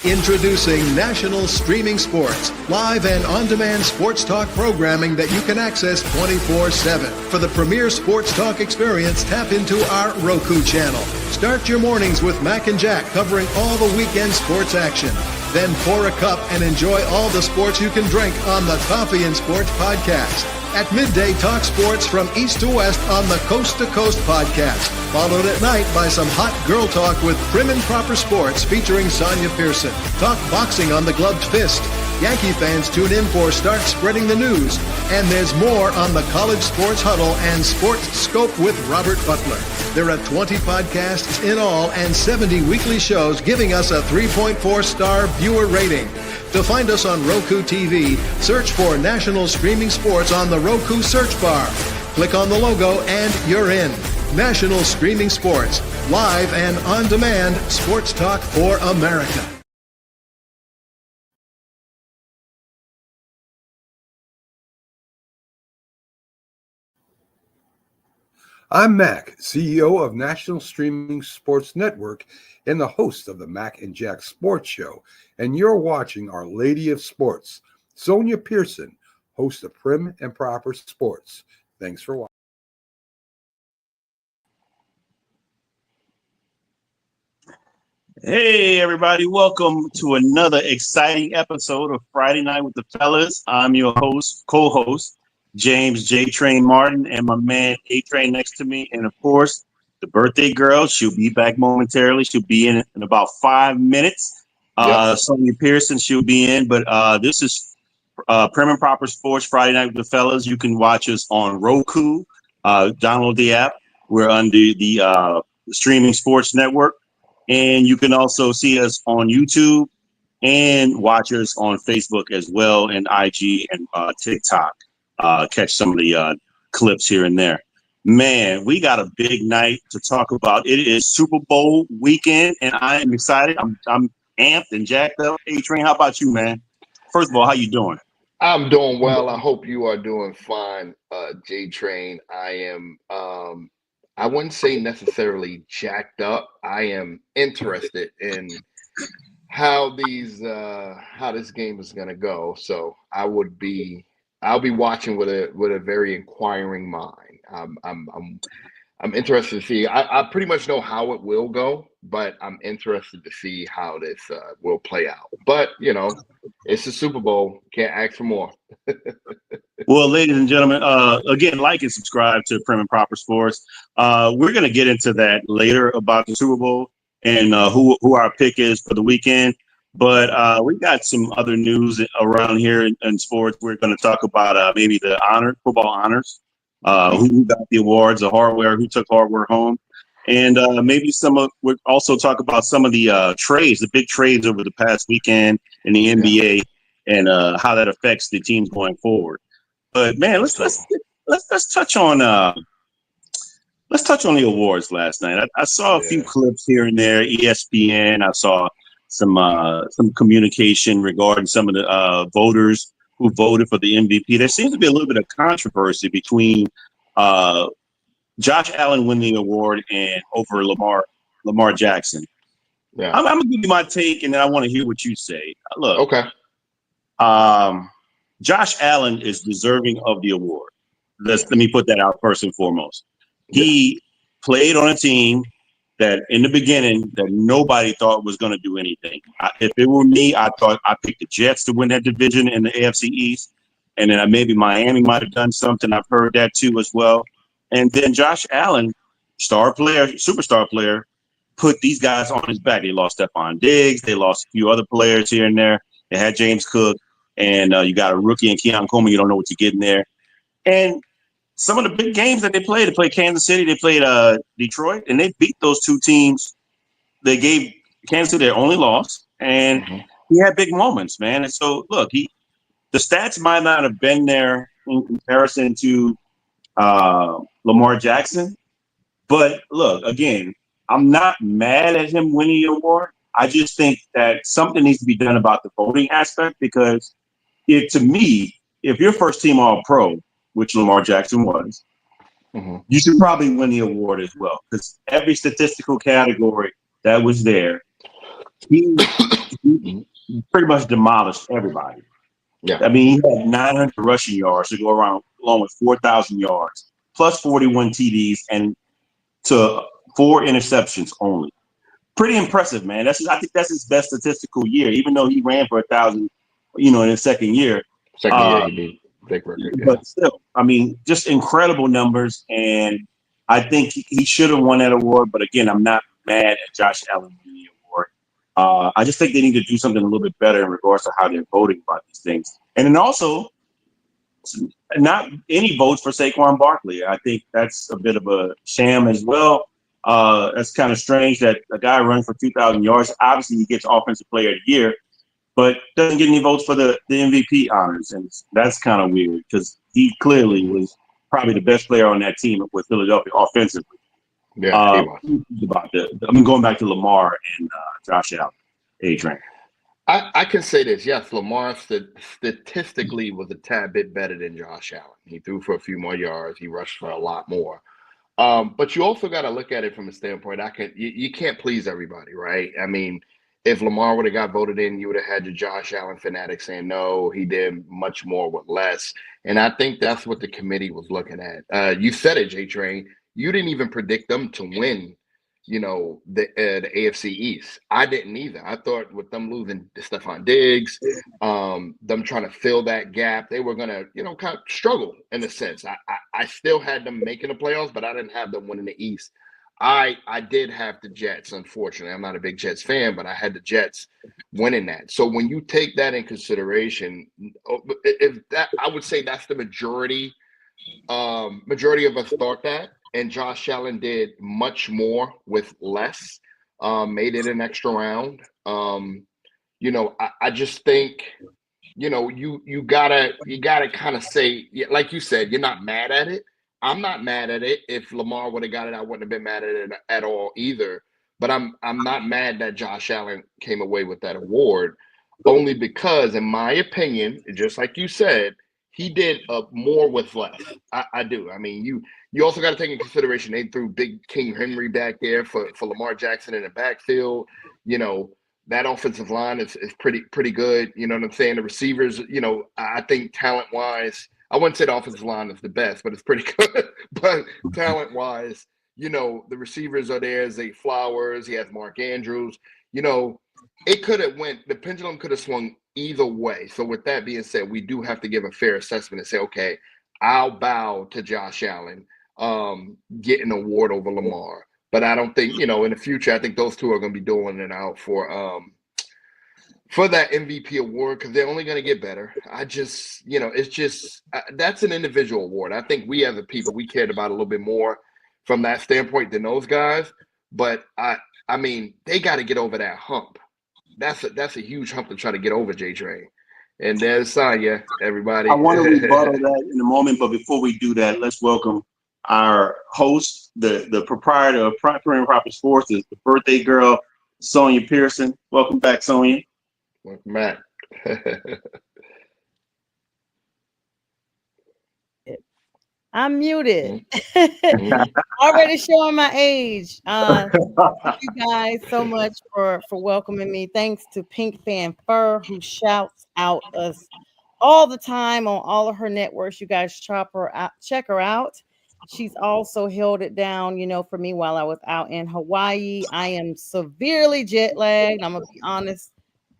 Introducing National Streaming Sports, live and on-demand sports talk programming that you can access 24/7. For the premier sports talk experience, tap into our Roku channel. Start your mornings with Mac and Jack covering all the weekend sports action. Then pour a cup and enjoy all the sports you can drink on the Coffee and Sports podcast. At midday, talk sports from east to west on the Coast to Coast podcast. Followed at night by some hot girl talk with Prim and Proper Sports featuring Sonja Pearson. Talk boxing on the Gloved Fist. Yankee fans tune in for Start Spreading the News. And there's more on the College Sports Huddle and Sports Scope with Robert Butler. There are 20 podcasts in all and 70 weekly shows giving us a 3.4-star viewer rating. To find us on Roku TV, search for National Streaming Sports on the Roku search bar. Click on the logo and you're in. National Streaming Sports, live and on-demand sports talk for America. I'm Mac, CEO of National Streaming Sports Network and the host of the Mac and Jack Sports Show, and you're watching Our Lady of Sports, Sonja Pearson, host of Prim and Proper Sports. Thanks for watching. Hey, everybody. Welcome to another exciting episode of Friday Night with the Fellas. I'm your host, co-host, James J-Train Martin, and my man A-Train next to me. And, of course, the birthday girl. She'll be back momentarily. She'll be in about 5 minutes. Sonja Pearson, she'll be in. But this is Prim and Proper Sports, Friday Night with the Fellas. You can watch us on Roku. Download the app. We're under the Streaming Sports Network. And you can also see us on YouTube and watch us on Facebook as well, and IG and TikTok. Catch some of the clips here and there. Man, we got a big night to talk about. It is Super Bowl weekend, and I am excited. I'm amped and jacked up. Hey, Train, how about you, man? First of all, how you doing? I'm doing well. I hope you are doing fine, J-Train. I am, I wouldn't say necessarily jacked up. I am interested in how this game is going to go. So I'll be watching with a very inquiring mind. I'm interested to see. I pretty much know how it will go, but I'm interested to see how this will play out. But it's the Super Bowl. Can't ask for more. Well, ladies and gentlemen, again, like and subscribe to Prim and Proper Sports. We're going to get into that later about the Super Bowl and who our pick is for the weekend. But we got some other news around here in sports. We're going to talk about maybe the football honors, who got the awards, the hardware, who took hardware home. And maybe we'll also talk about some of the trades, the big trades over the past weekend in the NBA and how that affects the teams going forward. But man, let's touch on the awards last night. I saw a few clips here and there, ESPN. I saw some communication regarding some of the voters who voted for the MVP. There seems to be a little bit of controversy between Josh Allen winning the award and over Lamar Jackson. Yeah. I'm gonna give you my take, and then I want to hear what you say. Look, okay. Josh Allen is deserving of the award. Let me put that out first and foremost. He played on a team that in the beginning that nobody thought was going to do anything. If it were me, I thought I picked the Jets to win that division in the AFC East. And then maybe Miami might have done something. I've heard that too as well. And then Josh Allen, superstar player, put these guys on his back. They lost Stephon Diggs. They lost a few other players here and there. They had James Cook. And you got a rookie in Keon Coleman. You don't know what you're getting there. And some of the big games that they played Kansas City, they played Detroit, and they beat those two teams. They gave Kansas City their only loss, and he had big moments, man. And so, look, the stats might not have been there in comparison to Lamar Jackson. But, look, again, I'm not mad at him winning the award. I just think that something needs to be done about the voting aspect because, to me, if you're first team All-Pro, which Lamar Jackson was, you should probably win the award as well. Because every statistical category that was there, he pretty much demolished everybody. Yeah. I mean, he had 900 rushing yards to go around, along with 4,000 yards, plus 41 TDs, and to 4 interceptions only. Pretty impressive, man. I think that's his best statistical year, even though he ran for 1,000, in his second year. Second year, he beat big record. Yeah. But still, I mean, just incredible numbers, and I think he should have won that award. But again, I'm not mad at Josh Allen winning the award. I just think they need to do something a little bit better in regards to how they're voting about these things. And then also, not any votes for Saquon Barkley. I think that's a bit of a sham as well. That's kind of strange that a guy runs for 2,000 yards. Obviously, he gets Offensive Player of the Year, but doesn't get any votes for the MVP honors. And that's kind of weird because he clearly was probably the best player on that team with Philadelphia offensively. Yeah, he was. Going back to Lamar and Josh Allen, A-Train. I can say this. Yes, Lamar statistically was a tad bit better than Josh Allen. He threw for a few more yards. He rushed for a lot more. But you also got to look at it from a standpoint. You can't please everybody, right? I mean, if Lamar would have got voted in, you would have had your Josh Allen fanatics saying, no, he did much more with less. And I think that's what the committee was looking at. You said it, J-Train. You didn't even predict them to win, the AFC East. I didn't either. I thought with them losing Stephon Diggs, them trying to fill that gap, they were going to, kind of struggle in a sense. I still had them making the playoffs, but I didn't have them winning the East. I did have the Jets, unfortunately. I'm not a big Jets fan, but I had the Jets winning that. So when you take that in consideration, I would say that's the majority of us thought that. And Josh Allen did much more with less, made it an extra round. I just think, you gotta kind of say, like you said, you're not mad at it. I'm not mad at it. If Lamar would have got it, I wouldn't have been mad at it at all either. But I'm not mad that Josh Allen came away with that award, only because, in my opinion, just like you said, he did more with less. I do. I mean, you also got to take into consideration they threw Big King Henry back there for Lamar Jackson in the backfield. That offensive line is pretty good. You know what I'm saying? The receivers, I think talent-wise, I wouldn't say the offensive line is the best, but it's pretty good. But talent-wise, the receivers are there. Zay Flowers. He has Mark Andrews. It could have the pendulum could have swung either way. So with that being said, we do have to give a fair assessment and say, okay, I'll bow to Josh Allen getting an award over Lamar. But I don't think, in the future, I think those two are going to be doing it out for that MVP award because they're only going to get better. I just, it's just that's an individual award. I think we as a people, we cared about a little bit more from that standpoint than those guys. But I mean, they got to get over that hump. That's a huge hump to try to get over, J-Train. And there's Sonja, everybody. I want to rebuttal that in a moment, but before we do that, let's welcome our host, the proprietor of Prim Proper Sports, is the birthday girl, Sonja Pearson. Welcome back, Sonja. Welcome back. I'm muted. Already showing my age. Thank you guys so much for welcoming me. Thanks to Pink Fan Fur, who shouts out us all the time on all of her networks. You guys check her out. She's also held it down, for me while I was out in Hawaii. I am severely jet lagged. I'm gonna be honest.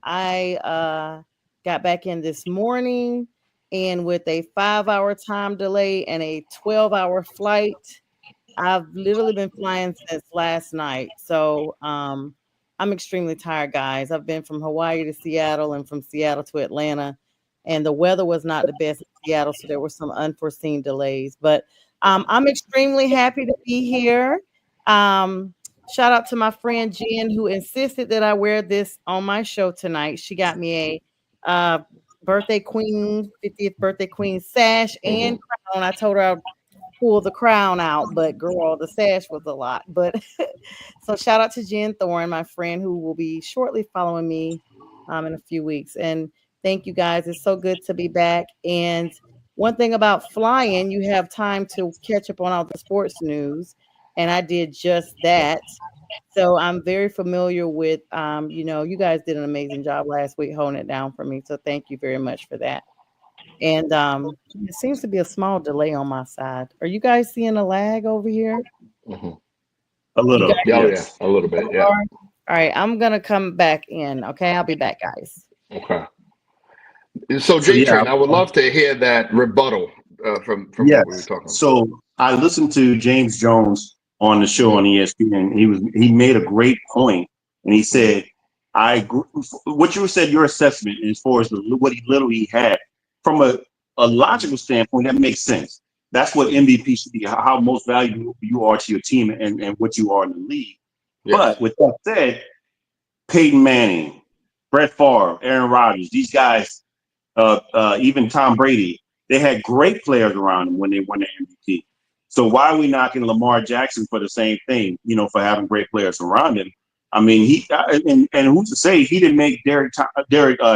I got back in this morning. And with a 5-hour time delay and a 12-hour flight, I've literally been flying since last night. So I'm extremely tired, guys. I've been from Hawaii to Seattle and from Seattle to Atlanta. And the weather was not the best in Seattle, so there were some unforeseen delays. But I'm extremely happy to be here. Shout out to my friend Jen, who insisted that I wear this on my show tonight. She got me a 50th birthday queen sash and crown. I told her I'd pull the crown out, but girl, the sash was a lot. But so shout out to Jen Thorne, my friend, who will be shortly following me in a few weeks. And thank you guys. It's so good to be back. And one thing about flying, you have time to catch up on all the sports news. And I did just that. So I'm very familiar with, you guys did an amazing job last week holding it down for me. So thank you very much for that. And it seems to be a small delay on my side. Are you guys seeing a lag over here? Mm-hmm. A You little, guys Yeah, yes. a little bit. Yeah. are? All right, I'm gonna come back in. Okay, I'll be back, guys. Okay. So So J yeah, Train, I would love to hear that rebuttal from what we were yes. talking about. So I listened to James Jones on the show on Mm-hmm. ESPN. He made a great point, and he Mm-hmm. said, "I agree, what you said. Your assessment as far as what he literally had from a logical standpoint, that makes sense. That's what MVP should be. How most valuable you are to your team and what you are in the league. Yes. But with that said, Peyton Manning, Brett Favre, Aaron Rodgers, these guys, even Tom Brady, they had great players around them when they won the MVP. So why are we knocking Lamar Jackson for the same thing? For having great players around him. I mean, and who's to say he didn't make Derrick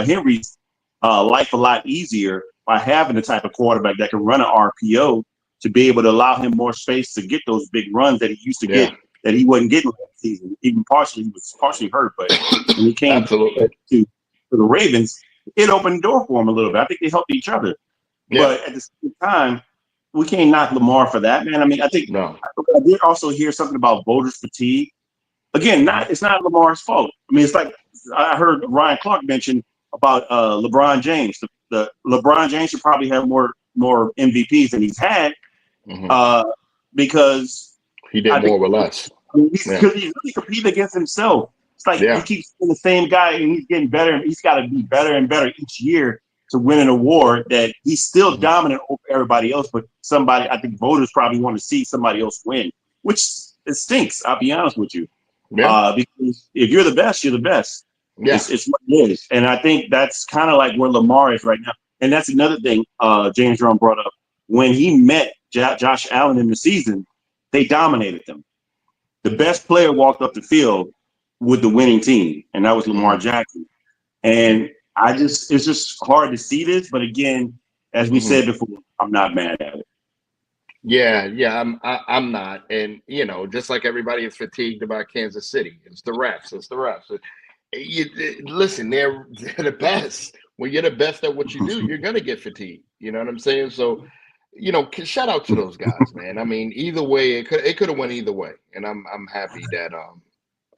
Henry's life a lot easier by having the type of quarterback that can run an RPO to be able to allow him more space to get those big runs that he used to get Yeah. that he wasn't getting last season. Even partially, he was partially hurt, but when he came Absolutely. to the Ravens, it opened the door for him a little bit. I think they helped each other. Yeah. But at the same time, we can't knock Lamar for that, man. I mean, I think No. I did also hear something about voters fatigue. Again, it's not Lamar's fault. I mean, it's like I heard Ryan Clark mention about LeBron James. The LeBron James should probably have more MVPs than he's had Mm-hmm. because He did I think more with less. he's Yeah. really competing against himself. It's like he Yeah. keeps being the same guy and he's getting better and he's got to be better and better each year to win an award that he's still Mm-hmm. dominant over everybody else. But I think voters probably want to see somebody else win, which it stinks. I'll be honest with you. Yeah. Because if you're the best, you're the best. Yeah. It's what it is. And I think that's kind of like where Lamar is right now. And that's another thing James Brown brought up. When he met Josh Allen in the season, they dominated them. The best player walked up the field with the winning team, and that was Lamar Jackson. And it's just hard to see this. But again, as we said before, I'm not mad at it. Yeah, I'm not, and just like everybody is fatigued about Kansas City, it's the refs. Listen, they're the best. When you're the best at what you do, you're gonna get fatigued. You know what I'm saying? So, shout out to those guys, man. I mean, either way, it could have went either way, and I'm happy that Our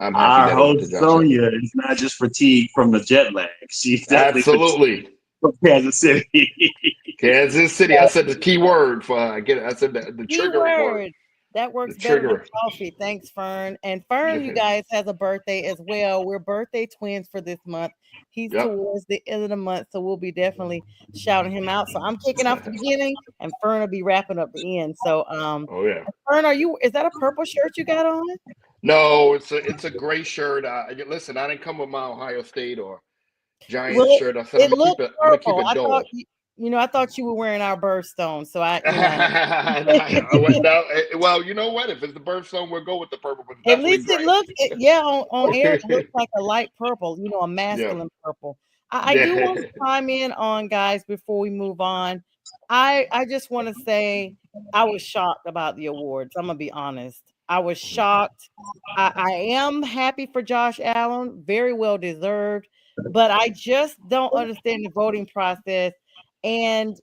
it went to host Josh Allen. Sonja is not just fatigued from the jet lag; she's definitely Absolutely. from Kansas City. Kansas City. I said the key word for I said the trigger word. That works The better than trigger. coffee. Thanks, Fern. And Fern, you guys, has a birthday as well. We're birthday twins for this month. He's Yep. towards the end of the month, so we'll be definitely shouting him out. So I'm kicking off the beginning, and Fern will be wrapping up the end. So, Oh yeah. Fern, is that a purple shirt you got on? No, it's a gray shirt. Listen, I didn't come with my Ohio State or Giants Well, shirt. I said it looked I'm gonna keep purple. it dull. I thought you were wearing our birthstone. So Well, you know what? If it's the birthstone, we'll go with the purple, but at definitely least it gray. looks, on air, it looks like a light purple, a masculine purple. I do want to chime in on, guys, before we move on. I just want to say I was shocked about the awards. I'm going to be honest. I was shocked. I am happy for Josh Allen, very well deserved, but I just don't understand the voting process. And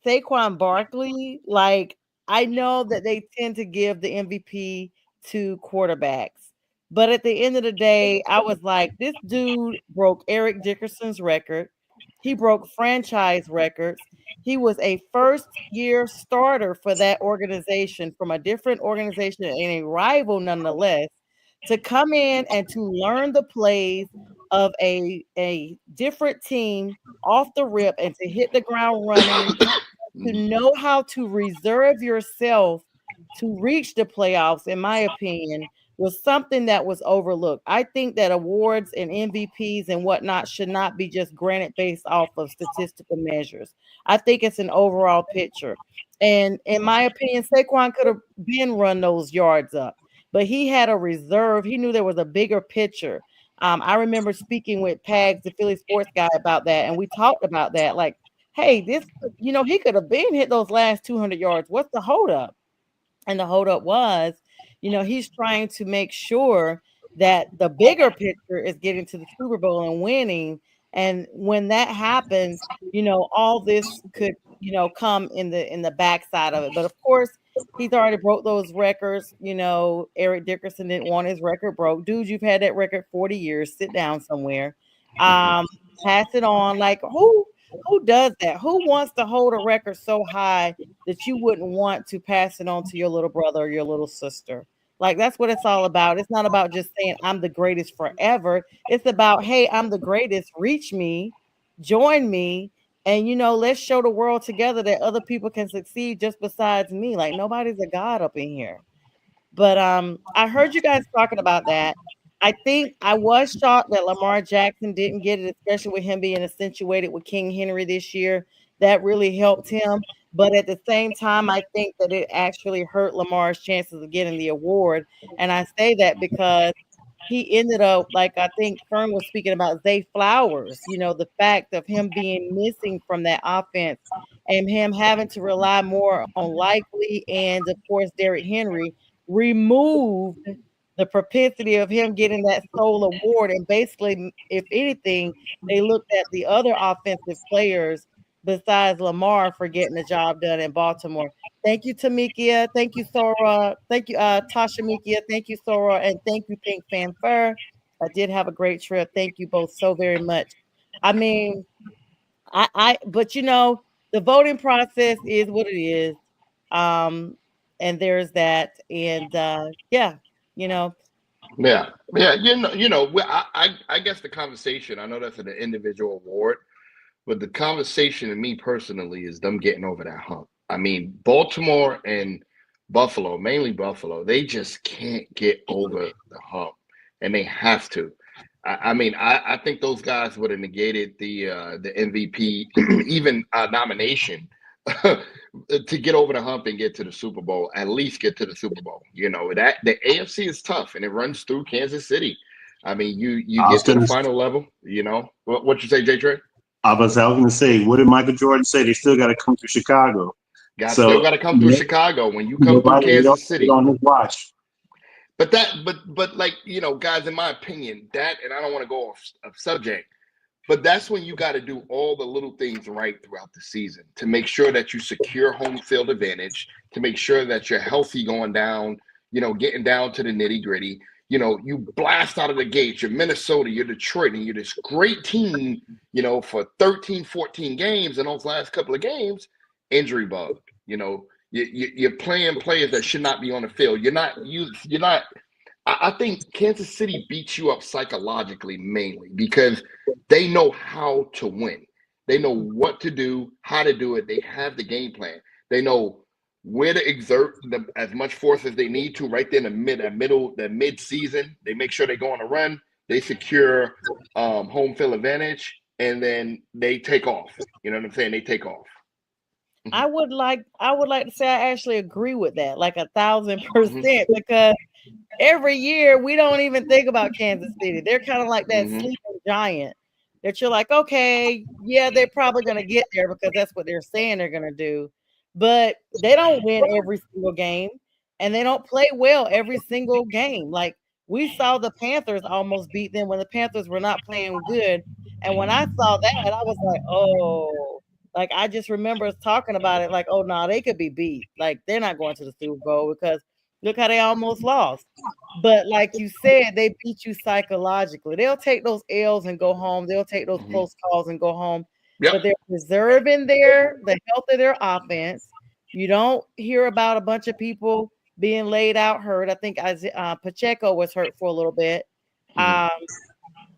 Saquon Barkley, I know that they tend to give the MVP to quarterbacks, but at the end of the day, I was like, this dude broke Eric Dickerson's record. He broke franchise records. He was a first-year starter for that organization from a different organization and a rival nonetheless, to come in and to learn the plays of a different team off the rip and to hit the ground running, to know how to reserve yourself to reach the playoffs, in my opinion, was something that was overlooked. I think that awards and MVPs and whatnot should not be just granted based off of statistical measures. I think it's an overall picture. And in my opinion, Saquon could have been run those yards up, but he had a reserve. He knew there was a bigger picture. I remember speaking with Pags, the Philly sports guy, about that, and we talked about that. Like, hey, he could have been hit those last 200 yards. What's the holdup? And the holdup was, he's trying to make sure that the bigger picture is getting to the Super Bowl and winning. And when that happens, all this could, come in the backside of it. But of course, he's already broke those records. Eric Dickerson didn't want his record broke. Dude, you've had that record 40 years. Sit down somewhere. Pass it on. Like who does that? Who wants to hold a record so high that you wouldn't want to pass it on to your little brother or your little sister? Like that's what it's all about. It's not about just saying I'm the greatest forever. It's about, hey, I'm the greatest. Reach me, join me, and let's show the world together that other people can succeed just besides me. Like nobody's a god up in here. But I heard you guys talking about that. I think I was shocked that Lamar Jackson didn't get it, especially with him being accentuated with King Henry this year. That really helped him. But at the same time, I think that it actually hurt Lamar's chances of getting the award. And I say that because he ended up, like I think Fern was speaking about Zay Flowers, the fact of him being missing from that offense and him having to rely more on Likely and, of course, Derrick Henry removed the propensity of him getting that sole award. And basically, if anything, they looked at the other offensive players besides Lamar for getting the job done in Baltimore. Thank you, Tamikia. Thank you, Sora. Thank you, Tasha Mikia. Thank you, Sora. And thank you, Pink Fanfare. I did have a great trip. Thank you both so very much. I mean, but the voting process is what it is. And there's that. And yeah. Yeah. I guess the conversation, I know that's an individual award, but the conversation to me personally is them getting over that hump. I mean, Baltimore and Buffalo, mainly Buffalo, they just can't get over the hump, and they have to. I think those guys would have negated the MVP even nomination to get over the hump and get to the Super Bowl, at least get to the Super Bowl. That the AFC is tough and it runs through Kansas City. I mean, you get to the final level, what you say, J-Train? I was going to say, what did Michael Jordan say? They still got to come through Chicago. Still got to come through Chicago when you come through Kansas City. On his watch. But like, guys, in my opinion, that, and I don't want to go off subject, but that's when you got to do all the little things right throughout the season to make sure that you secure home field advantage, to make sure that you're healthy going down, getting down to the nitty gritty. You blast out of the gates, you're Minnesota, you're Detroit, and you're this great team, for 13, 14 games. And those last couple of games, injury bug. You're playing players that should not be on the field. You're not. I think Kansas City beats you up psychologically mainly because they know how to win. They know what to do, how to do it. They have the game plan. They know where to exert as much force as they need to right there in the mid-season. They make sure they go on a run. They secure home field advantage, and then they take off. You know what I'm saying? They take off. I would like to say I actually agree with that, like 1,000%, because every year we don't even think about Kansas City. They're kind of like that sleeping giant that you're like, okay, yeah, they're probably going to get there because that's what they're saying they're going to do. But they don't win every single game, and they don't play well every single game. Like we saw the Panthers almost beat them when the Panthers were not playing good. And when I saw that, I was like, oh, like I just remember us talking about it like, oh, no, they could be beat. Like they're not going to the Super Bowl because look how they almost lost. But like you said, they beat you psychologically. They'll take those L's and go home. They'll take those close calls and go home. Yep. But they're preserving the health of their offense. You don't hear about a bunch of people being laid out hurt. I think Pacheco was hurt for a little bit.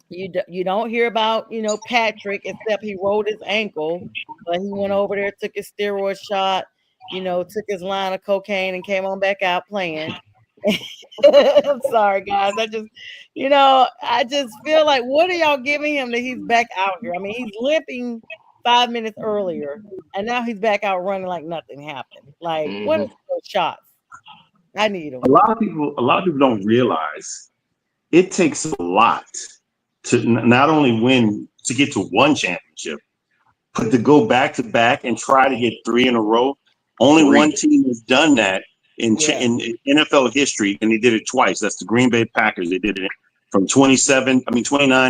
You don't hear about, Patrick, except he rolled his ankle, but he went over there, took his steroid shot, took his line of cocaine and came on back out playing. I'm sorry, guys. I just feel like, what are y'all giving him that he's back out here? I mean, he's limping 5 minutes earlier, and now he's back out running like nothing happened. Like, what are those shots? I need them. A lot of people don't realize it takes a lot to not only win to get to one championship, but to go back to back and try to get 3 in a row. Only one team has done that in NFL history, and they did it twice. That's the Green Bay Packers. They did it from 29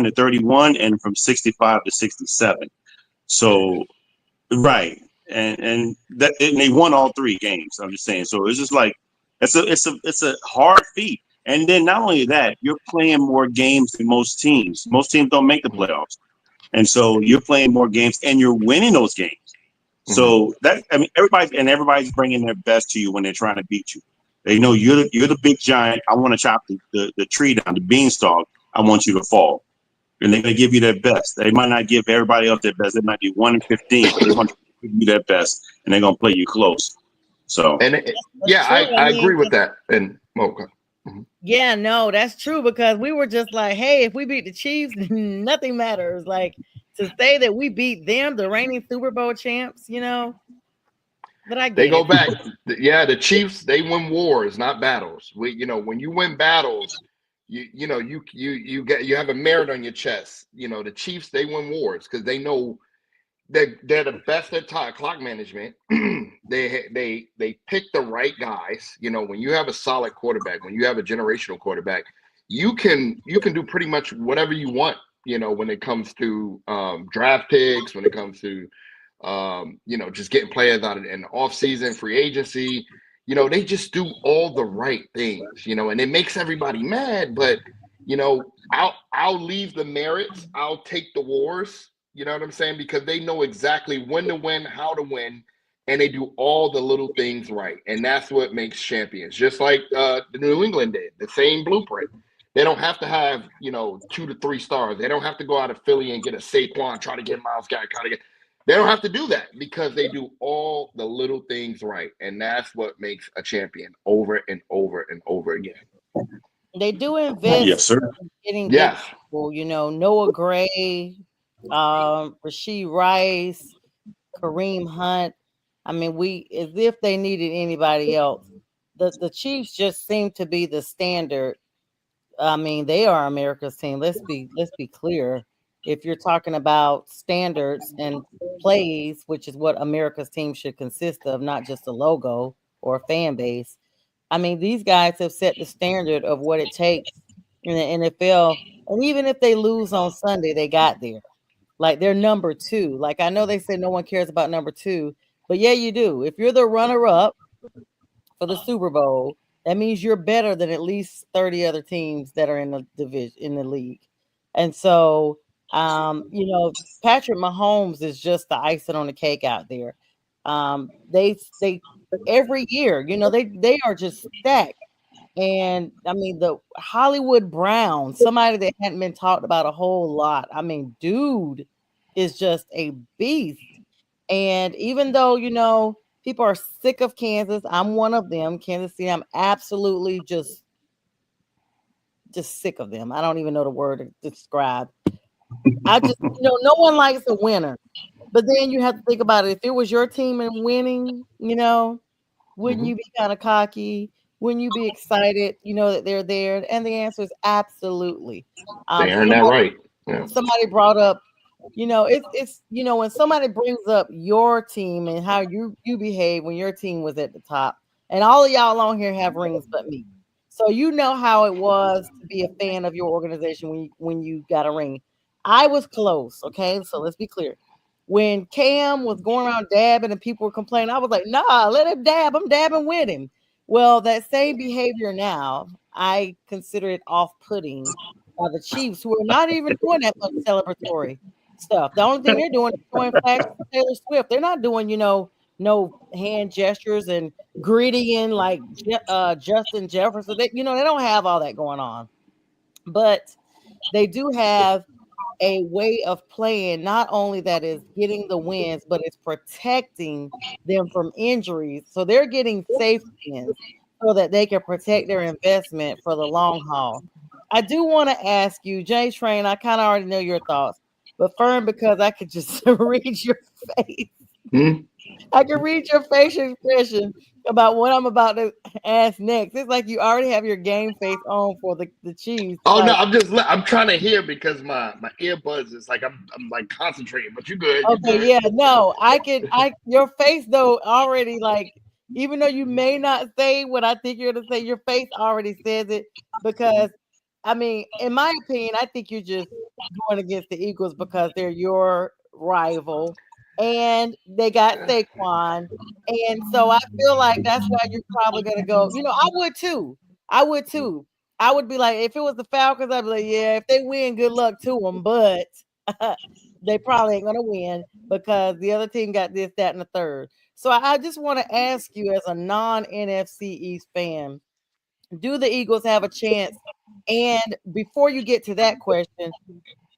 to 31, and from 65 to 67. So, right, and they won all 3 games. I'm just saying. So it's just like it's a hard feat. And then not only that, you're playing more games than most teams. Most teams don't make the playoffs, and so you're playing more games, and you're winning those games. So everybody's bringing their best to you when they're trying to beat you. They know you're the big giant. I want to chop the tree down, the beanstalk. I want you to fall, and they're gonna give you their best. They might not give everybody else their best. They might be 1 in 15, but they're gonna give you their best, and they're gonna play you close. So I agree with that. And okay. Yeah, no, that's true, because we were just like, hey, if we beat the Chiefs, nothing matters. Like, to say that we beat them, the reigning Super Bowl champs, but I get they go it. back. Yeah, the Chiefs, they win wars, not battles. When you win battles, you have a merit on your chest. The Chiefs, they win wars because they know they're the best at clock management. They pick the right guys. When you have a solid quarterback, when you have a generational quarterback, you can do pretty much whatever you want. When it comes to draft picks, when it comes to just getting players out in the offseason, free agency. They just do all the right things. And it makes everybody mad. But I'll leave the merits. I'll take the wars. You know what I'm saying? Because they know exactly when to win, how to win, and they do all the little things right. And that's what makes champions. Just like the New England did, the same blueprint. They don't have to have, 2 to 3 stars. They don't have to go out of Philly and get a Saquon, try to get Miles Garrett, They don't have to do that because they do all the little things right. And that's what makes a champion over and over and over again. They do invest yes, sir. in getting good people, Noah Gray, Rashee Rice, Kareem Hunt. I mean, as if they needed anybody else. The Chiefs just seem to be the standard. I mean, they are America's team. Let's be clear. If you're talking about standards and plays, which is what America's team should consist of, not just a logo or a fan base. I mean, these guys have set the standard of what it takes in the NFL. And even if they lose on Sunday, they got there. Like, they're number 2. Like, I know they say no one cares about number 2, but yeah, you do. If you're the runner-up for the Super Bowl, that means you're better than at least 30 other teams that are in the division, in the league. And so, Patrick Mahomes is just the icing on the cake out there. They every year, they are just stacked. And I mean, the Hollywood Brown, somebody that hadn't been talked about a whole lot. I mean, dude is just a beast. And even though, people are sick of Kansas, I'm one of them. Kansas City, I'm absolutely just sick of them. I don't even know the word to describe. I just, no one likes a winner. But then you have to think about it. If it was your team and winning, wouldn't you be kind of cocky? Wouldn't you be excited, that they're there? And the answer is absolutely. They earned that right. Yeah. Somebody brought up, it's when somebody brings up your team and how you behave when your team was at the top, and all of y'all on here have rings but me. So you know how it was to be a fan of your organization when you got a ring. I was close, okay? So let's be clear. When Cam was going around dabbing and people were complaining, I was like, nah, let him dab. I'm dabbing with him. Well, that same behavior now, I consider it off-putting by the Chiefs, who are not even doing that much celebratory stuff. The only thing they're doing is showing flags for Taylor Swift. They're not doing, no hand gestures and grittying like Justin Jefferson. They don't have all that going on. But they do have a way of playing, not only that is getting the wins, but it's protecting them from injuries. So they're getting safe wins so that they can protect their investment for the long haul. I do want to ask you, J-Train, I kind of already know your thoughts, but Fern, because I could just read your face. I can read your facial expression about what I'm about to ask next. It's like you already have your game face on for the Chiefs. Oh, like, no, I'm trying to hear because my earbuds is like I'm like concentrating, but you good. Okay, good. yeah, no, your face though already, like, even though you may not say what I think you're gonna say, your face already says it, because I mean, in my opinion, I think you're just going against the Eagles because they're your rival and they got Saquon. And so I feel like that's why you're probably going to go. You know, I would too. I would too. I would be like, if it was the Falcons, I'd be like, yeah, if they win, good luck to them. But they probably ain't going to win because the other team got this, that, and the third. So I just want to ask you, as a non-NFC East fan, do the Eagles have a chance? And before you get to that question,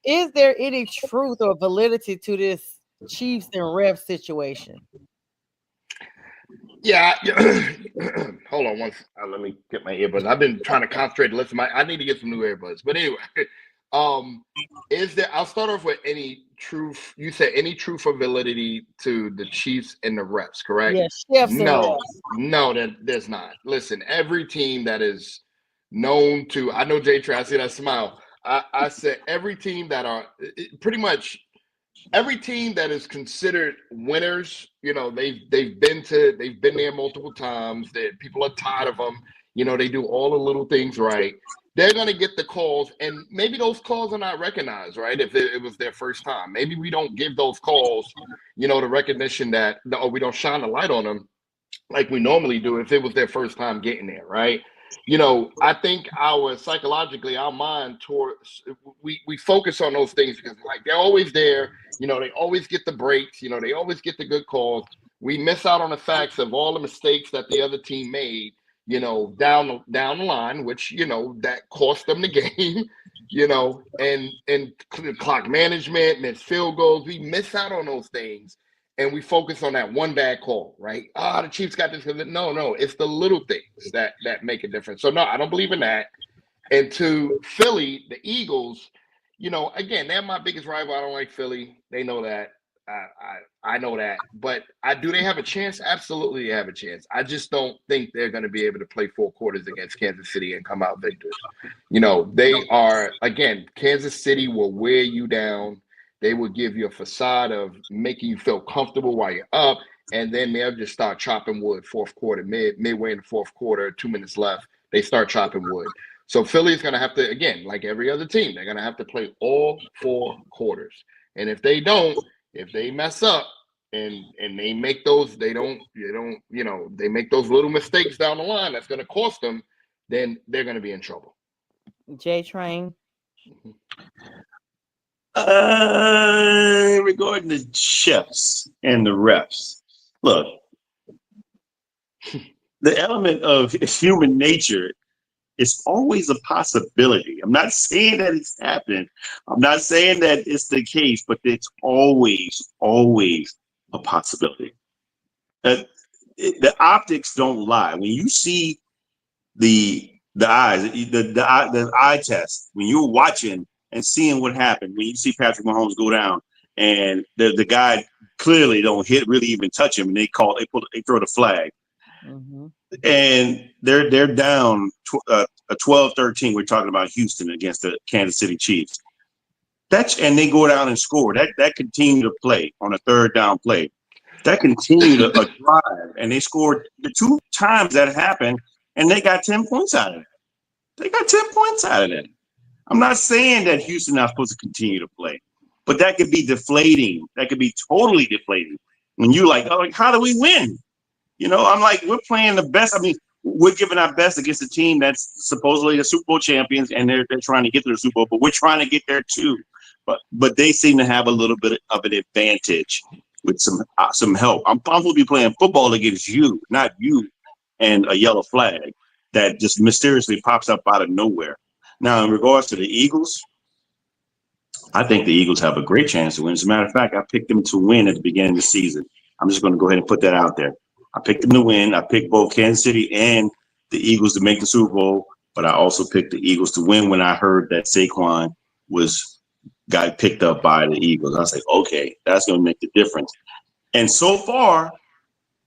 is there any truth or validity to this Chiefs and Rev situation? Yeah. Hold on once. Let me get my earbuds. I've been trying to concentrate to listen. I need to get some new earbuds. But anyway, is there? I'll start off with any truth. You said any truth or validity to the Chiefs and the refs, correct? Yes, no, there's not. Listen, every team that is known to, I know J-Train, I see that smile. I said every team that are pretty much every team that is considered winners, you know, they've been there multiple times. That people are tired of them. You know, they do all the little things right. They're gonna get the calls, and maybe those calls are not recognized, right? If it was their first time, maybe we don't give those calls, you know, the recognition that, or we don't shine the light on them like we normally do if it was their first time getting there, right? You know, I think psychologically, our mind towards, we focus on those things because like they're always there, you know, they always get the breaks, you know, they always get the good calls. We miss out on the facts of all the mistakes that the other team made, you know, down the line, which, you know, that cost them the game, you know, and clock management, missed field goals. We miss out on those things. And we focus on that one bad call, right? The Chiefs got this. No, it's the little things that make a difference. So no, I don't believe in that. And to Philly, the Eagles, you know, again, they're my biggest rival. I don't like Philly. They know that. I know that. But do they have a chance? Absolutely, they have a chance. I just don't think they're going to be able to play 4 quarters against Kansas City and come out victors. You know, they are, again, Kansas City will wear you down. They will give you a facade of making you feel comfortable while you're up, and then they'll just start chopping wood fourth quarter, midway in the fourth quarter, 2 minutes left, they start chopping wood. So Philly's going to have to, again, like every other team, they're going to have to play all 4 quarters. And if they mess up and they make those, they make those little mistakes down the line that's going to cost them, then they're going to be in trouble. J-Train. Regarding the chefs and the refs, look, the element of human nature is always a possibility. I'm not saying that it's happening. I'm not saying that it's the case, but it's always a possibility. The optics don't lie. When you see the eyes, the eye test, when you're watching and seeing what happened, when you see Patrick Mahomes go down and the guy clearly don't really even touch him, and they throw the flag, and they're down a 12-13. We're talking about Houston against the Kansas City Chiefs. And they go down and score. That continued to play on a 3rd down play. That continued a drive, and they scored the 2 times that happened, and they got 10 points out of it. I'm not saying that Houston not supposed to continue to play, but that could be deflating. That could be totally deflating when you like, how do we win? You know, I'm like, we're playing the best. I mean, we're giving our best against a team that's supposedly the Super Bowl champions, and they're trying to get to the Super Bowl, but we're trying to get there too. But they seem to have a little bit of an advantage with some help. I'm supposed to be playing football against you, not you and a yellow flag that just mysteriously pops up out of nowhere. Now, in regards to the Eagles, I think the Eagles have a great chance to win. As a matter of fact, I picked them to win at the beginning of the season. I'm just going to go ahead and put that out there. I picked them to win. I picked both Kansas City and the Eagles to make the Super Bowl, but I also picked the Eagles to win when I heard that Saquon got picked up by the Eagles. I was like, okay, that's going to make the difference. And so far,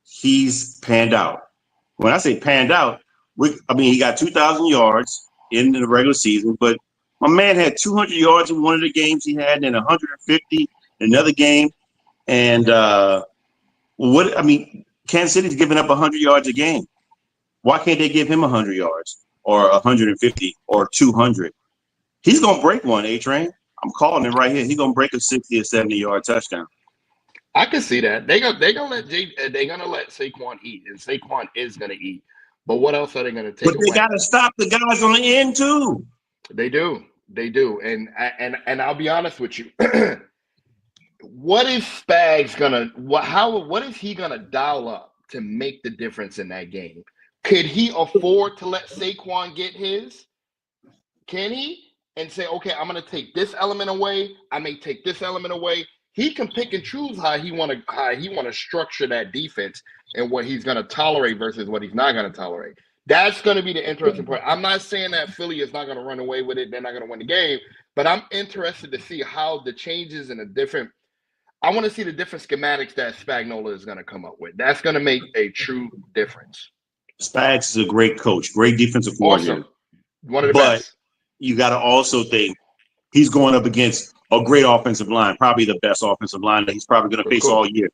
he's panned out. When I say panned out, he got 2,000 yards in the regular season, but my man had 200 yards in one of the games he had, and 150 in another game. And Kansas City's giving up 100 yards a game. Why can't they give him 100 yards or 150 or 200? He's gonna break one, A-Train. I'm calling it right here. He's gonna break a 60 or 70-yard touchdown. I can see that. They're gonna let Saquon eat, and Saquon is gonna eat. But what else are they gonna take? But they gotta stop the guys on the end too. They do, and I'll be honest with you. What is Spags gonna? What is he gonna dial up to make the difference in that game? Could he afford to let Saquon get his? Can he? And say, okay, I'm going to take this element away. I may take this element away. He can pick and choose how he want to structure that defense and what he's going to tolerate versus what he's not going to tolerate. That's going to be the interesting part. I'm not saying that Philly is not going to run away with it. They're not going to win the game, but I'm interested to see how the changes and I want to see the different schematics that Spagnuolo is going to come up with. That's going to make a true difference. Spags is a great coach, great defensive coordinator. Awesome. One of the best. You got to also think he's going up against a great offensive line, probably the best offensive line that he's probably going to face all year.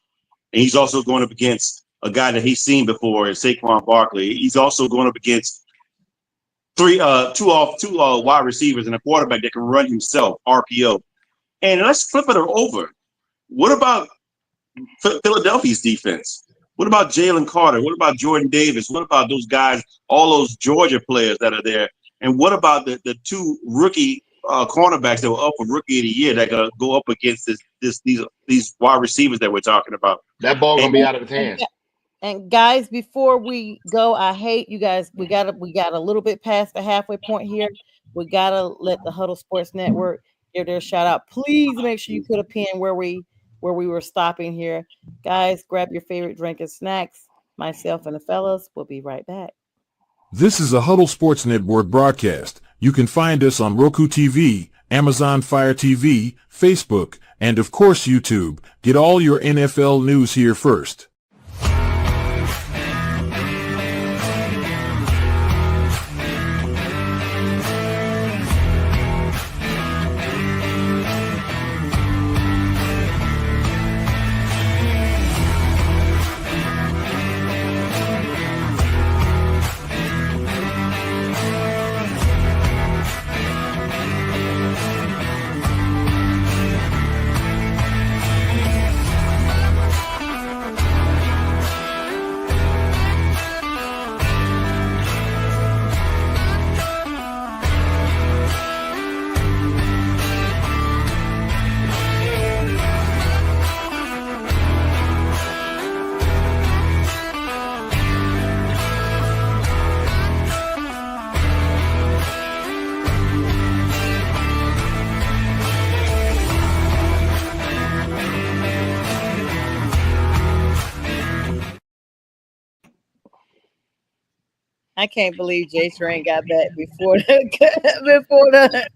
And he's also going up against a guy that he's seen before, Saquon Barkley. He's also going up against two wide receivers and a quarterback that can run himself, RPO. And let's flip it over. What about Philadelphia's defense? What about Jalen Carter? What about Jordan Davis? What about those guys, all those Georgia players that are there? And what about the two rookie cornerbacks that were up for Rookie of the Year that gonna go up against these wide receivers that we're talking about? That ball gonna be out of his hands. And guys, before we go, I hate you guys. We got a little bit past the halfway point here. We gotta let the Huddle Sports Network give their shout out. Please make sure you put a pin where we were stopping here. Guys, grab your favorite drink and snacks. Myself and the fellas will be right back. This is a Huddle Sports Network broadcast. You can find us on Roku TV, Amazon Fire TV, Facebook, and of course YouTube. Get all your NFL news here first. I can't believe J-Train got back before the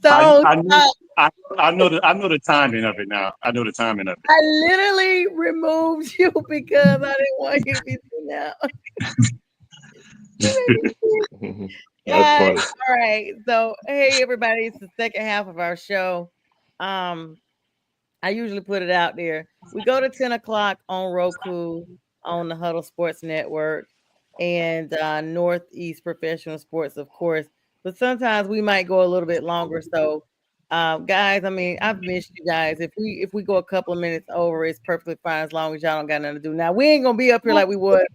song. I know the timing of it now. I know the timing of it. I literally removed you because I didn't want you to be seen out. That's funny. All right. So, hey, everybody, it's the second half of our show. I usually put it out there. We go to 10 o'clock on Roku on the Huddle Sports Network and Northeast Professional Sports, of course. But sometimes we might go a little bit longer. So, guys, I mean, I've missed you guys. If we go a couple of minutes over, it's perfectly fine as long as y'all don't got nothing to do. Now, we ain't gonna be up here like we would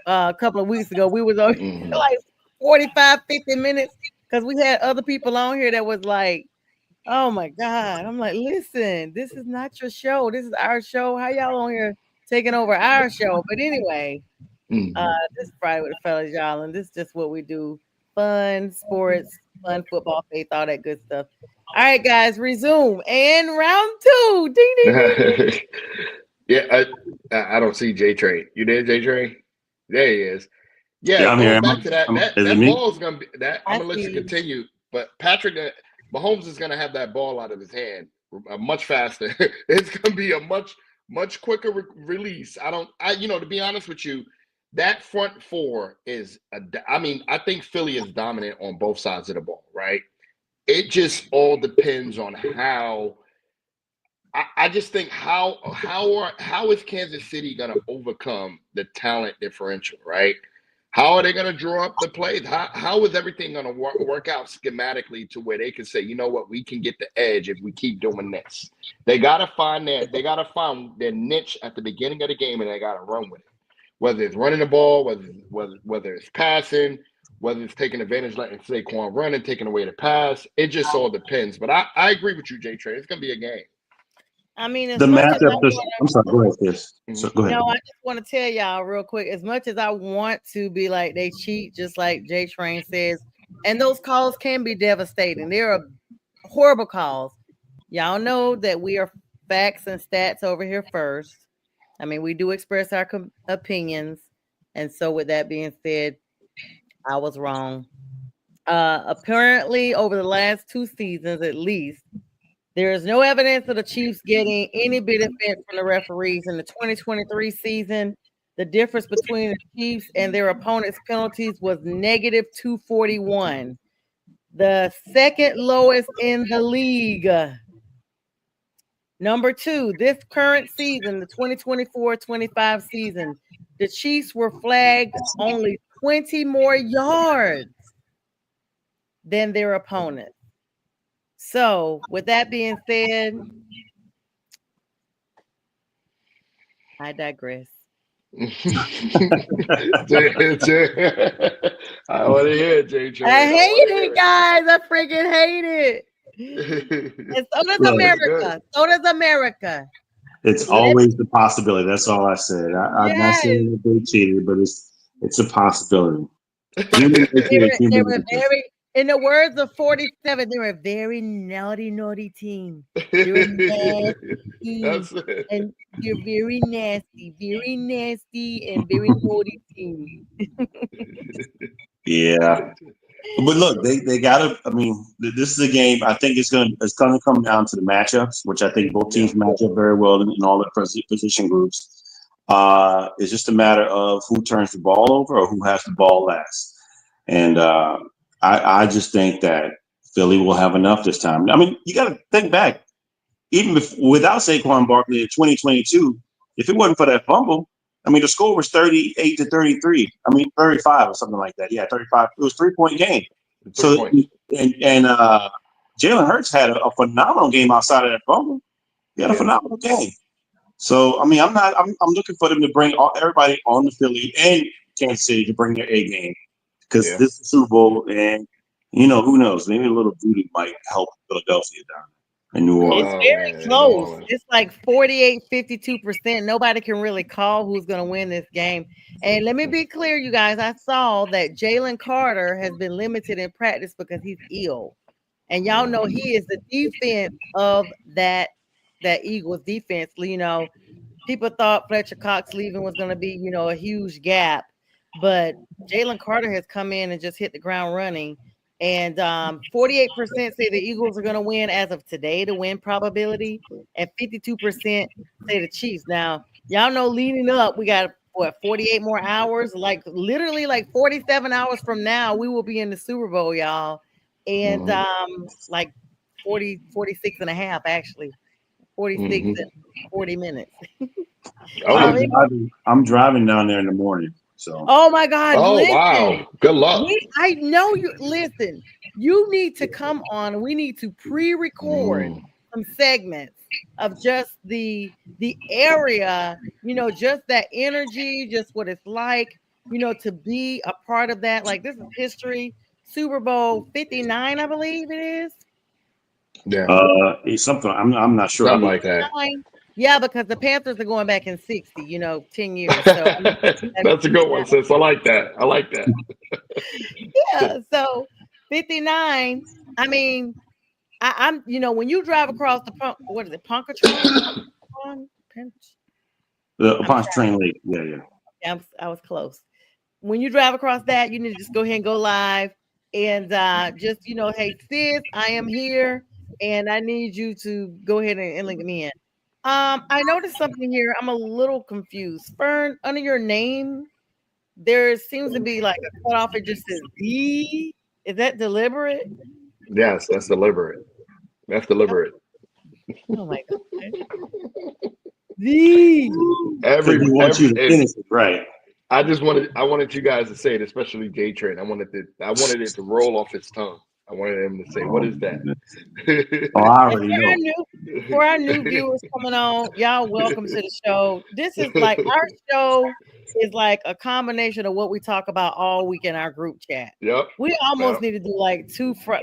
a couple of weeks ago. We was on like 45, 50 minutes because we had other people on here that was like, oh my God. I'm like, listen, this is not your show. This is our show. How y'all on here taking over our show? But anyway, this is Friday with the fellas, y'all, and this is just what we do. Fun, sports, fun, football, faith, all that good stuff. All right, guys, resume. And round two. Ding, ding, ding. Yeah, I don't see J-Train. You there, J-Train? There he is. Yeah, I'm here. back to that. That ball is going to be that. I'm going to let you continue. But Patrick, Mahomes is going to have that ball out of his hand much faster. It's going to be a much quicker release. To be honest with you, that front four is, I think Philly is dominant on both sides of the ball, right? It just all depends on how. I just think how is Kansas City going to overcome the talent differential, right? How are they going to draw up the plays? How is everything going to work out schematically to where they can say, you know what, we can get the edge if we keep doing this? They got to find their niche at the beginning of the game, and they got to run with it. Whether it's running the ball, whether it's passing, whether it's taking advantage, letting Saquon run and taking away the pass, it just all depends. But I agree with you, J-Train. It's going to be a game. I mean, The matchup. I'm sorry. Go ahead, Chris. So, go ahead. No, I just want to tell y'all real quick. As much as I want to be like they cheat, just like J-Train says, and those calls can be devastating. There are horrible calls. Y'all know that we are facts and stats over here first. I mean, we do express our opinions, and so with that being said, I was wrong. Apparently, over the last 2 seasons, at least. There is no evidence of the Chiefs getting any benefit from the referees in the 2023 season. The difference between the Chiefs and their opponents' penalties was negative 241, the second lowest in the league. Number 2, this current season, the 2024-25 season, the Chiefs were flagged only 20 more yards than their opponents. So, with that being said, I digress. I want to hear it, J-Train. I hate it, guys. I freaking hate it. And so does America. So does America. It's always the possibility. That's all I said. I'm not saying that they cheated, but it's a possibility. They were very, in the words of 47, they were a very naughty team. They were nasty. And you're very nasty and very naughty team. Yeah. But look, they gotta. I mean, this is a game. I think it's gonna come down to the matchups, which I think both teams match up very well in all the position groups. It's just a matter of who turns the ball over or who has the ball last. And I just think that Philly will have enough this time. I mean, you got to think back, even without Saquon Barkley in 2022, if it wasn't for that fumble, I mean, the score was 38-33. I mean, 35 or something like that. Yeah, 35. It was a 3-point game. So, and Jalen Hurts had a phenomenal game outside of that fumble. He had a phenomenal game. So, I mean, I'm looking for them to bring everybody on the Philly and Kansas City to bring their A game. Because this is the Super Bowl, and who knows? Maybe a little voodoo might help Philadelphia down in New Orleans. It's very close. It's like 48-52%. Nobody can really call who's going to win this game. And let me be clear, you guys. I saw that Jalen Carter has been limited in practice because he's ill, and y'all know he is the defense of that Eagles defense. People thought Fletcher Cox leaving was going to be a huge gap. But Jalen Carter has come in and just hit the ground running. And 48% say the Eagles are going to win as of today, the win probability. And 52% say the Chiefs. Now, y'all know leading up, we got, 48 more hours? Like literally like 47 hours from now, we will be in the Super Bowl, y'all. And like 46 and a half, actually. 46 and 40 minutes. I'm driving down there in the morning. So. Oh my God! Listen, wow! Good luck. I know you. Listen, you need to come on. We need to pre-record some segments of just the area. Just that energy, just what it's like. To be a part of that. Like this is history. Super Bowl 59, I believe it is. Yeah. It's something. I'm not sure. Something like that. Yeah, because the Panthers are going back in 60, 10 years. So that's a good one, sis. I like that. Yeah, so 59. I mean, I'm when you drive across the Pontchartrain? The Pontchartrain Lake. Yeah. I was close. When you drive across that, you need to just go ahead and go live and just hey sis, I am here and I need you to go ahead and link me in. I noticed something here. I'm a little confused. Fern, under your name, there seems to be like a cutoff. It just says D. Is that deliberate? Yes, that's deliberate. Oh my God. D. Every want you to finish it, right? I wanted you guys to say it, especially J-Train. I wanted it to roll off his tongue. I wanted him to say, "What is that?" Oh, I And already know. for our new viewers coming on, y'all welcome to the show. This is like our show is like a combination of what we talk about all week in our group chat. Yep. We almost need to do like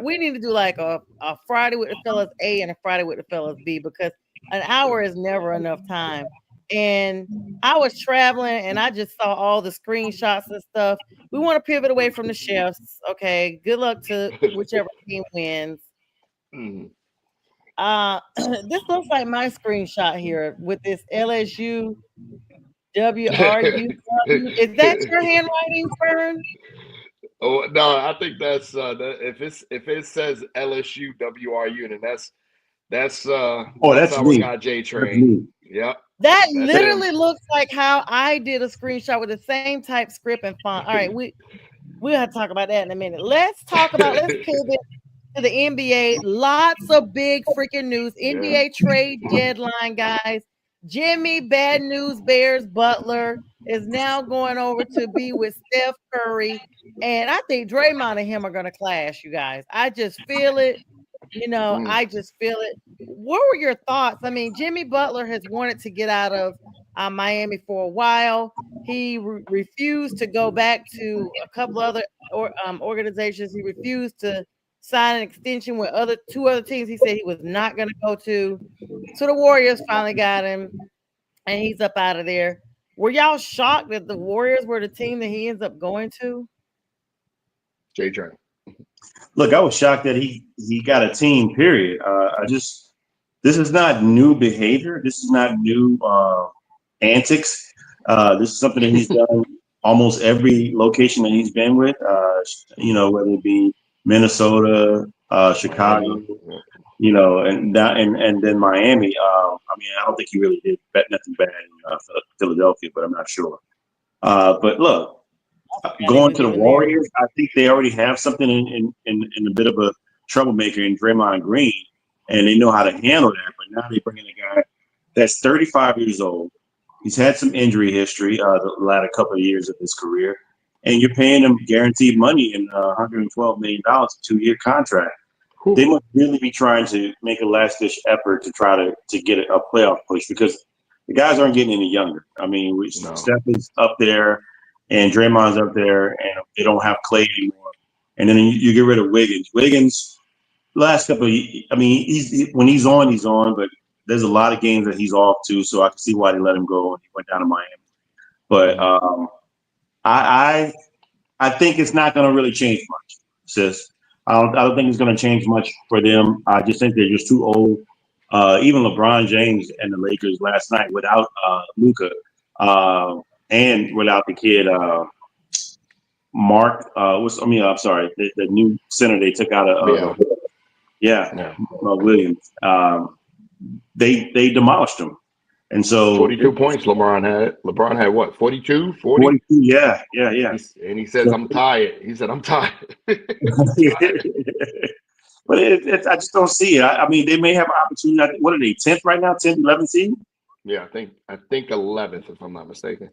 we need to do like a Friday with the fellas A and a Friday with the fellas B, because an hour is never enough time. And I was traveling and I just saw all the screenshots and stuff. We want to pivot away from the chefs. Okay. Good luck to whichever team wins. Mhm. This looks like my screenshot here with this LSU WRU. Is that your handwriting, Fern? Oh no, I think that's if it says LSU WRU, then that's That's our me. guy That's J-Train. me. Yep. That That's literally him. looks like how I did a screenshot with the same type script and font. All right, we'll have to talk about that in a minute. Let's pivot to the NBA. Lots of big freaking news. Yeah. NBA trade deadline, guys. Jimmy Bad News Bears Butler is now going over to be with Steph Curry. And I think Draymond and him are going to clash, you guys. I just feel it. I just feel it. What were your thoughts? I mean, Jimmy Butler has wanted to get out of Miami for a while. He refused to go back to a couple other organizations. He refused to sign an extension with two other teams. He said he was not going to go to. So the Warriors finally got him, and he's up out of there. Were y'all shocked that the Warriors were the team that he ends up going to? J-Train. Look, I was shocked that he got a team. Period. This is not new behavior. This is not new antics. This is something that he's done almost every location that he's been with. Whether it be Minnesota, Chicago, and then Miami. I don't think he really did nothing bad in Philadelphia, but I'm not sure. But look. Going to the Warriors, I think they already have something in a bit of a troublemaker in Draymond Green, and they know how to handle that. But now they bring in a guy that's 35 years old. He's had some injury history the latter couple of years of his career, and you're paying him guaranteed money in $112 million, a 2-year contract. Whew. They must really be trying to make a last-ditch effort to try to get a playoff push, because the guys aren't getting any younger. I mean, Steph is up there. And Draymond's up there, and they don't have Clay anymore. And then you get rid of Wiggins. Wiggins, last couple of, when he's on, but there's a lot of games that he's off too, so I can see why they let him go and he went down to Miami. But I think it's not going to really change much, sis. I don't think it's going to change much for them. I just think they're just too old. Even LeBron James and the Lakers last night without Luka. And without the kid, Mark, I'm sorry, the new center they took out of, Williams. They demolished him. And so 42 points LeBron had. LeBron had what, 42, 40? 42, yeah. And he says, I'm tired. He said, I'm tired. But I just don't see it. I mean, they may have an opportunity. What are they, 10th right now, 10th, 11th seed? Yeah, I think 11th, if I'm not mistaken.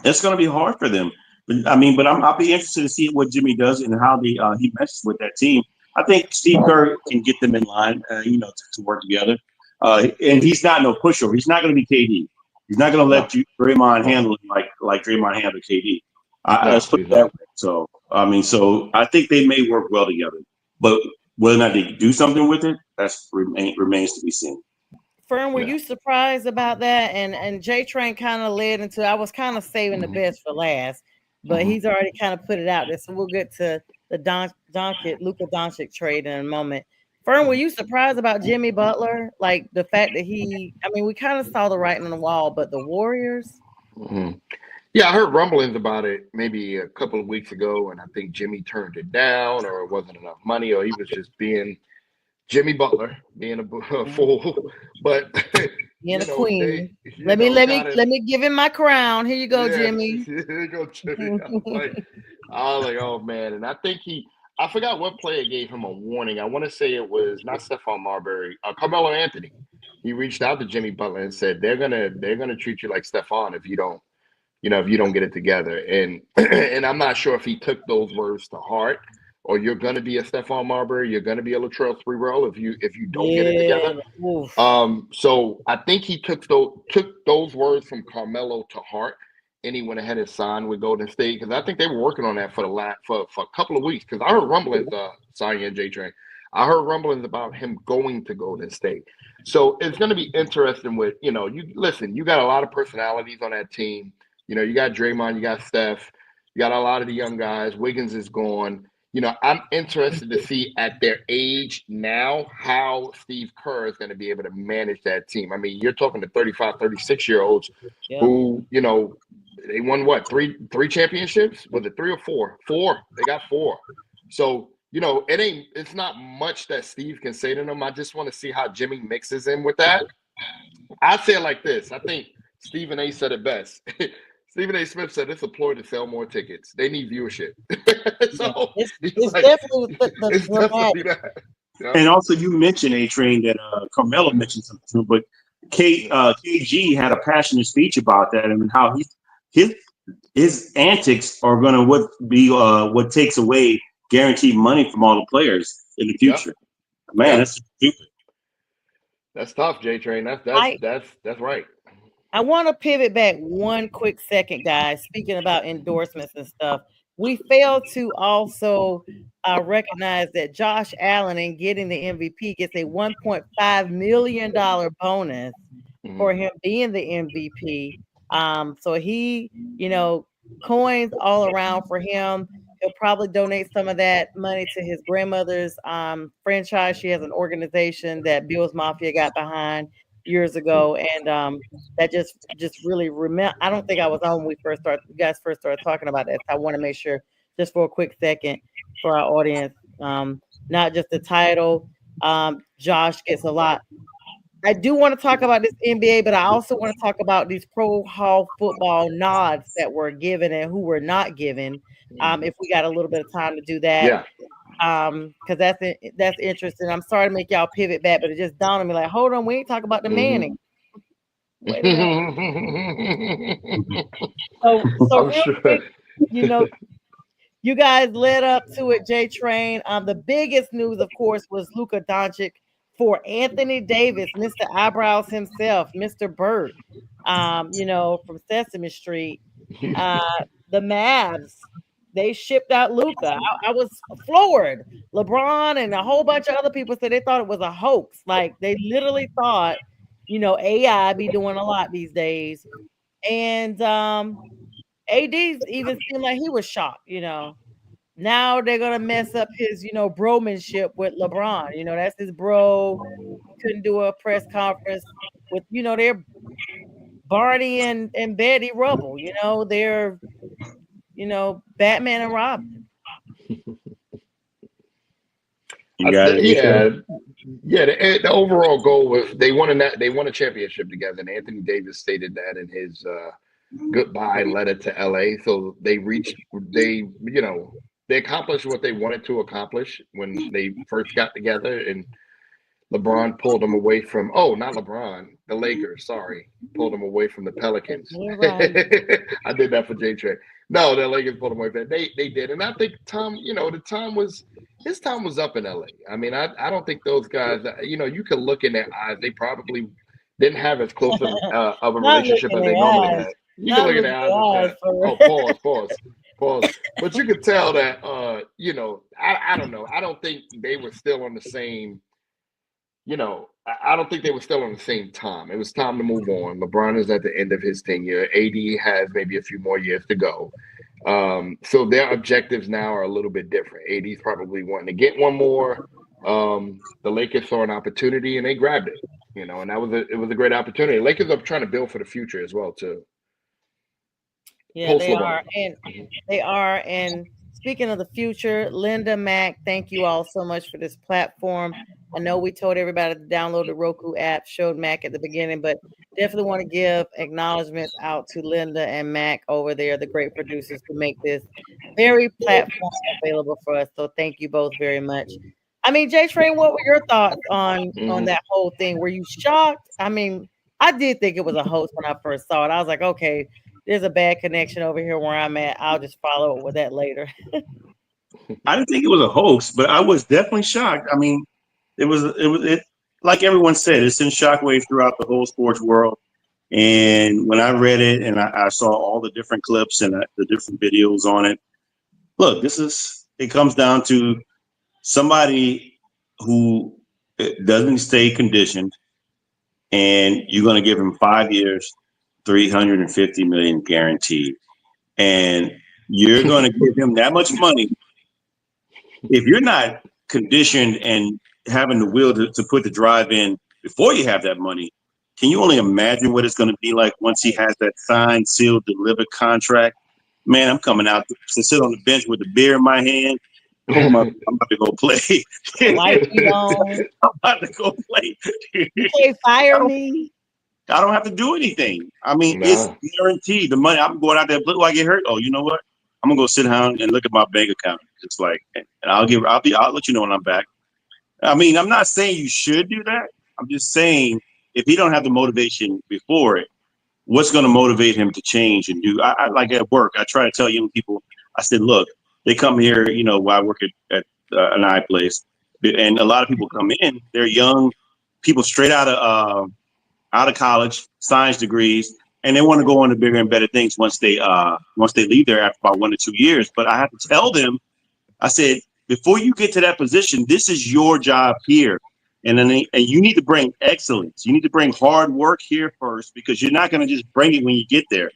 It's going to be hard for them. But I'll be interested to see what Jimmy does and how he meshes with that team. I think Steve Kerr can get them in line, to work together. And he's not no pushover. He's not going to be KD. He's not going to let Draymond handle him like Draymond handled KD. Let's put it that way. So I think they may work well together. But whether or not they do something with it, remains to be seen. Fern, were you surprised about that? And J-Train kind of led into, I was kind of saving the best for last, but he's already kind of put it out there. So we'll get to the Luka Doncic trade in a moment. Fern, were you surprised about Jimmy Butler? Like the fact that we kind of saw the writing on the wall, but the Warriors? Mm-hmm. Yeah, I heard rumblings about it maybe a couple of weeks ago, and I think Jimmy turned it down, or it wasn't enough money, or he was just being Jimmy Butler, being a fool, but being a queen. Let me give him my crown. Here you go, Jimmy. Here you go, Jimmy. I was like, oh man, and I think I forgot what player gave him a warning. I want to say it was not Stephon Marbury, Carmelo Anthony. He reached out to Jimmy Butler and said they're gonna treat you like Stephon if you don't if you don't get it together. And and I'm not sure if he took those words to heart, or you're going to be a Stephon Marbury, you're going to be a Latrell Sprewell if you don't get it together. So I think he took those words from Carmelo to heart, and he went ahead and signed with Golden State, because I think they were working on that for a couple of weeks. Because I heard rumblings, Sonja and J-Train, I heard rumblings about him going to Golden State. So it's going to be interesting with, you got a lot of personalities on that team. You got Draymond, you got Steph, you got a lot of the young guys. Wiggins is gone. I'm interested to see at their age now how Steve Kerr is going to be able to manage that team. I mean, you're talking to 35, 36-year-olds who, they won what, three championships? Was it 3 or 4? 4. They got 4. So, it's not much that Steve can say to them. I just want to see how Jimmy mixes in with that. I say it like this. I think Stephen A. said it best. Stephen A. Smith said it's a ploy to sell more tickets. They need viewership. So it's definitely that. Yeah. And also, you mentioned A-Train that Carmelo mentioned something too, but KG had a passionate speech about that, and how his antics are going to what takes away guaranteed money from all the players in the future. Yep. Man, that's stupid. That's tough, J-Train. That's right. I want to pivot back one quick second, guys. Speaking about endorsements and stuff, we failed to also recognize that Josh Allen, in getting the MVP, gets a $1.5 million bonus for him being the MVP. So he, coins all around for him. He'll probably donate some of that money to his grandmother's franchise. She has an organization that Bill's Mafia got behind years ago, and that just really I don't think I was on when you guys first started talking about that. So I want to make sure, just for a quick second, for our audience, not just the title. Josh gets a lot. I do want to talk about this NBA, but I also want to talk about these pro hall football nods that were given and who were not given. If we got a little bit of time to do that. Because that's interesting. I'm sorry to make y'all pivot back, but it just dawned on me, like, hold on, we ain't talking about the Manning. Wait a minute. So real quick, you guys led up to it, J-Train. The biggest news, of course, was Luka Doncic for Anthony Davis, Mr. Eyebrows himself, Mr. Burt, from Sesame Street. The Mavs, they shipped out Luka. I was floored. LeBron and a whole bunch of other people said they thought it was a hoax. Like, they literally thought, AI be doing a lot these days. And AD even seemed like he was shocked, Now they're going to mess up his, bromanship with LeBron. That's his bro. He couldn't do a press conference with, they're Barney and Betty Rubble. They're Batman and Robin. The overall goal was they won a championship together, and Anthony Davis stated that in his goodbye letter to LA. So they accomplished what they wanted to accomplish when they first got together, and LeBron pulled them away from the Lakers, pulled them away from the Pelicans. Right. I did that for J-Train. No, the Lakers pulled them away from that. They did. And I think his time was up in LA. I mean, I don't think those guys, you can look in their eyes, they probably didn't have as close of a relationship as they normally had. You can look in their eyes and say, pause. But you could tell that, I don't know. I don't think they were still on the same, I don't think they were still on the same time. It was time to move on. LeBron is at the end of his tenure. AD has maybe a few more years to go. So their objectives now are a little bit different. AD's probably wanting to get one more. The Lakers saw an opportunity and they grabbed it, and it was a great opportunity. Lakers are trying to build for the future as well, too. Yeah, they are. And speaking of the future, Linda, Mac, thank you all so much for this platform. I know we told everybody to download the Roku app, showed Mac at the beginning, but definitely want to give acknowledgments out to Linda and Mac over there, the great producers who make this very platform available for us. So thank you both very much. I mean, J-Train, what were your thoughts on that whole thing? Were you shocked? I mean, I did think it was a hoax when I first saw it. I was like, okay, there's a bad connection over here where I'm at. I'll just follow up with that later. I didn't think it was a hoax, but I was definitely shocked. I mean, it was like everyone said, it's in shockwaves throughout the whole sports world. And when I read it and I saw all the different clips and the different videos on it, look, it comes down to somebody who doesn't stay conditioned, and you're going to give him 5 years, 350 million guaranteed. And you're going to give him that much money. If you're not conditioned and having the will to put the drive in before you have that money, can you only imagine what it's going to be like once he has that signed, sealed, delivered contract? Man, I'm coming out to sit on the bench with a beer in my hand. I'm about to go play. Like you on. I'm about to go play. You can't fire me. I don't have to do anything. I mean, it's guaranteed. The money, I'm going out there. Look, I get hurt. Oh, you know what? I'm gonna go sit down and look at my bank account. It's like, and I'll let you know when I'm back. I mean, I'm not saying you should do that. I'm just saying if he don't have the motivation before it, what's going to motivate him to change and do? I like at work, I try to tell young people, I said, look, they come here, while I work at an eye place, and a lot of people come in, they're young people straight out of college, science degrees, and they want to go on to bigger and better things once they leave there after about 1 to 2 years. But I have to tell them, I said, before you get to that position, this is your job here. And you need to bring excellence. You need to bring hard work here first, because you're not going to just bring it when you get there.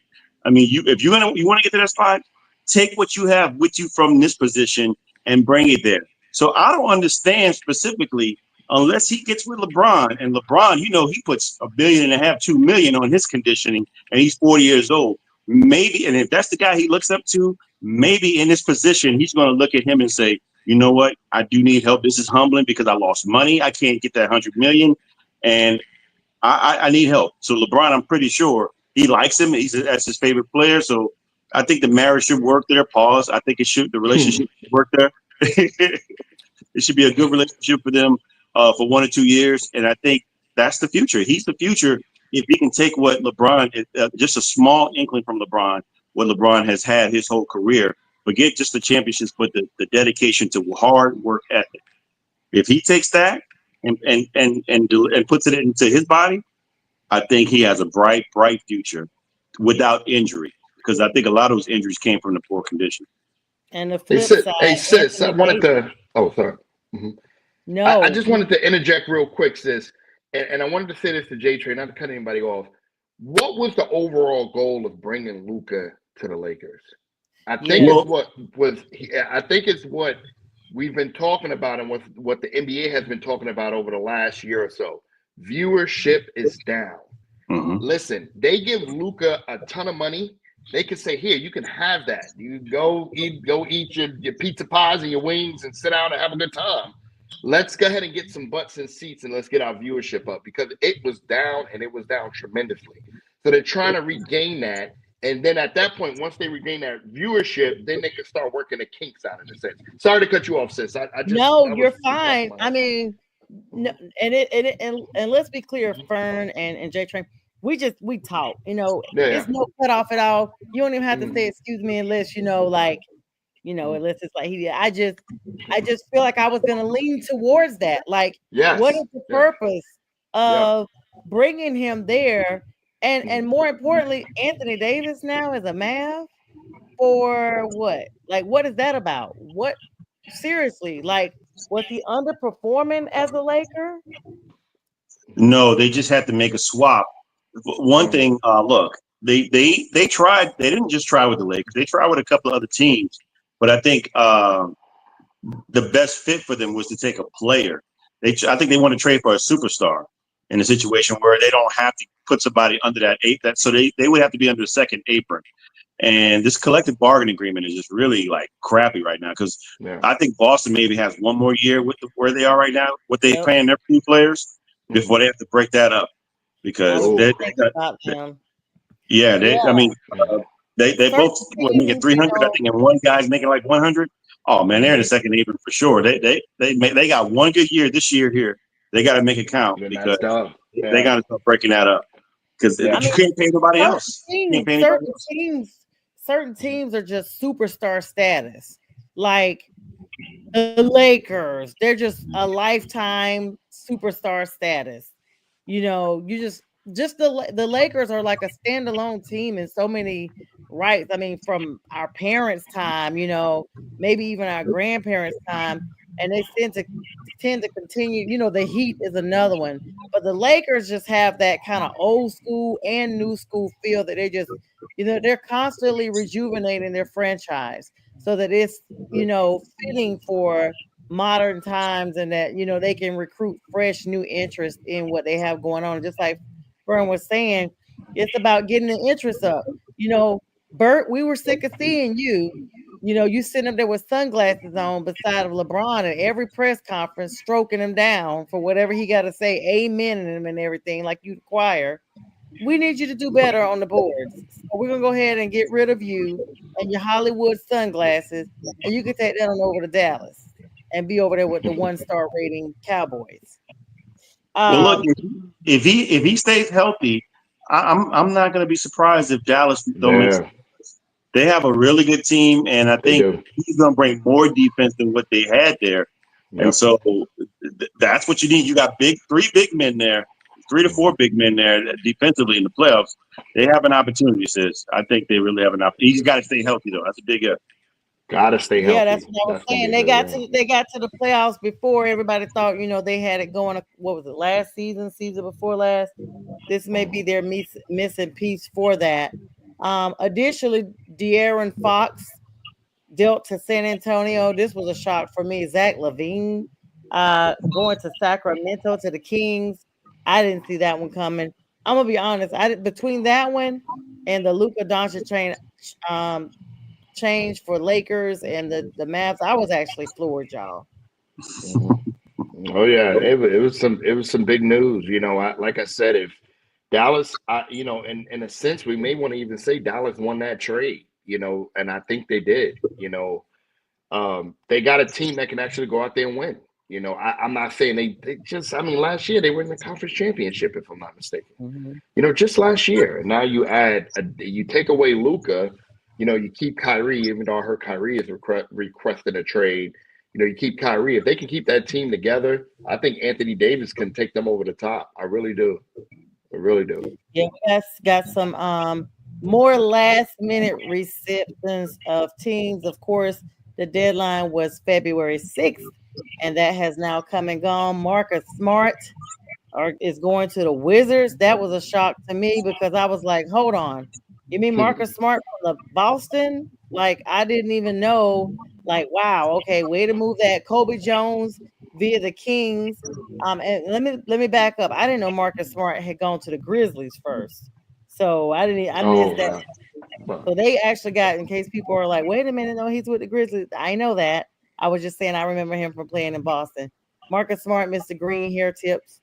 I mean, if you want to get to that spot, take what you have with you from this position and bring it there. So I don't understand specifically, unless he gets with LeBron, and LeBron, he puts $1.5 billion, $2 million on his conditioning, and he's 40 years old. Maybe, and if that's the guy he looks up to, maybe in this position, he's going to look at him and say, you know what? I do need help. This is humbling because I lost money. I can't get that 100 million, and I need help. So LeBron, I'm pretty sure he likes him. That's his favorite player. So I think the marriage should work there. Pause. I think the relationship should work there. It should be a good relationship for them for 1 or 2 years, and I think that's the future. He's the future if he can take what LeBron, just a small inkling from LeBron, what LeBron has had his whole career. Forget just the championships, but the dedication to hard work ethic. If he takes that and puts it into his body, I think he has a bright future without injury. Because I think a lot of those injuries came from the poor condition. And the flip side. Hey, sis, I wanted to. Oh, sorry. Mm-hmm. No, I just wanted to interject real quick, sis, and I wanted to say this to J-Train, not to cut anybody off. What was the overall goal of bringing Luka to the Lakers? I think it's what we've been talking about, and what the NBA has been talking about over the last year or so. Viewership is down. Mm-hmm. Listen, they give Luka a ton of money. They could say, here, you can have that. You go eat your pizza pies and your wings and sit down and have a good time. Let's go ahead and get some butts in seats, and let's get our viewership up, because it was down, and it was down tremendously. So they're trying to regain that. And then at that point, once they regain that viewership, then they can start working the kinks out of the sense. Sorry to cut you off, sis. You're fine. I mean, no, and let's be clear, Fern and J-Train, we talk. It's no cut off at all. You don't even have to say excuse me unless unless it's like I just feel like I was gonna lean towards that. Like, what is the purpose of bringing him there? And more importantly, Anthony Davis now is a Mav for what? Like, what is that about? What, seriously, like, was he underperforming as a Laker? No, they just had to make a swap. One thing, look, they tried. They didn't just try with the Lakers. They tried with a couple of other teams. But I think the best fit for them was to take a player. I think they want to trade for a superstar in a situation where they don't have to put somebody under that apron. So they would have to be under the second apron. And this collective bargaining agreement is just really like crappy right now, because I think Boston maybe has one more year with where they are right now, what they're paying their few players, before they have to break that up. Because they both were making 300, I think, and one guy's making like 100. Oh man, they're in the second apron for sure. They got one good year this year here. They got to make it count, because they got to start breaking that up. because you can't pay nobody else. Certain teams are just superstar status. Like the Lakers, they're just a lifetime superstar status. You know, you just the Lakers are like a standalone team in so many rights. I mean, from our parents' time, you know, maybe even our grandparents' time, and they tend to continue. You know, the Heat is another one, but the Lakers just have that kind of old school and new school feel that they just, you know, they're constantly rejuvenating their franchise so that it's, you know, fitting for modern times, and that, you know, they can recruit fresh new interest in what they have going on. Just like Fern was saying, it's about getting the interest up. You know, Bert, we were sick of seeing you. You know, you sitting up there with sunglasses on beside of LeBron at every press conference, stroking him down for whatever he got to say, amen him and everything, like you choir. We need you to do better on the boards. So we're gonna go ahead and get rid of you and your Hollywood sunglasses, and you can take that on over to Dallas and be over there with the 1-star rating Cowboys. Well, look, if he stays healthy, I'm not going to be surprised if Dallas don't make sense. They have a really good team, and I think he's going to bring more defense than what they had there. Yep. And so that's what you need. You got three big men there, 3 to 4 big men there defensively in the playoffs. They have an opportunity, sis. I think they really have an opportunity. He's got to stay healthy, though. That's a big if. Gotta stay healthy. Yeah, that's what I was saying. They got to the playoffs before everybody thought, you know, they had it going. What was it, last season before last? This may be their missing piece for that. Additionally, De'Aaron Fox dealt to San Antonio. This was a shock for me. Zach LaVine going to Sacramento to the Kings. I didn't see that one coming. I'm gonna be honest. Between that one and the Luka Doncic change for Lakers and the Mavs, I was actually floored, y'all. Oh yeah, it was some big news. You know, like I said, if Dallas, you know, in a sense, we may want to even say Dallas won that trade. You know, and I think they did. You know, they got a team that can actually go out there and win. You know, I'm not saying they just. I mean, last year they were in the conference championship, if I'm not mistaken. Mm-hmm. You know, just last year. And now you you take away Luka. You know, you keep Kyrie, even though I heard Kyrie is requesting a trade. You know, you keep Kyrie. If they can keep that team together, I think Anthony Davis can take them over the top. I really do. I really do. Yeah, we got some more last-minute receptions of teams. Of course, the deadline was February 6th, and that has now come and gone. Marcus Smart is going to the Wizards. That was a shock to me because I was like, hold on. You mean Marcus Smart from the Boston? Like, I didn't even know. Like, wow, okay, way to move that. Kobe Jones via the Kings. And let me back up. I didn't know Marcus Smart had gone to the Grizzlies first. So I missed that. So they actually got, in case people are like, wait a minute, no, he's with the Grizzlies. I know that. I was just saying I remember him from playing in Boston. Marcus Smart, Mr. Green hair tips.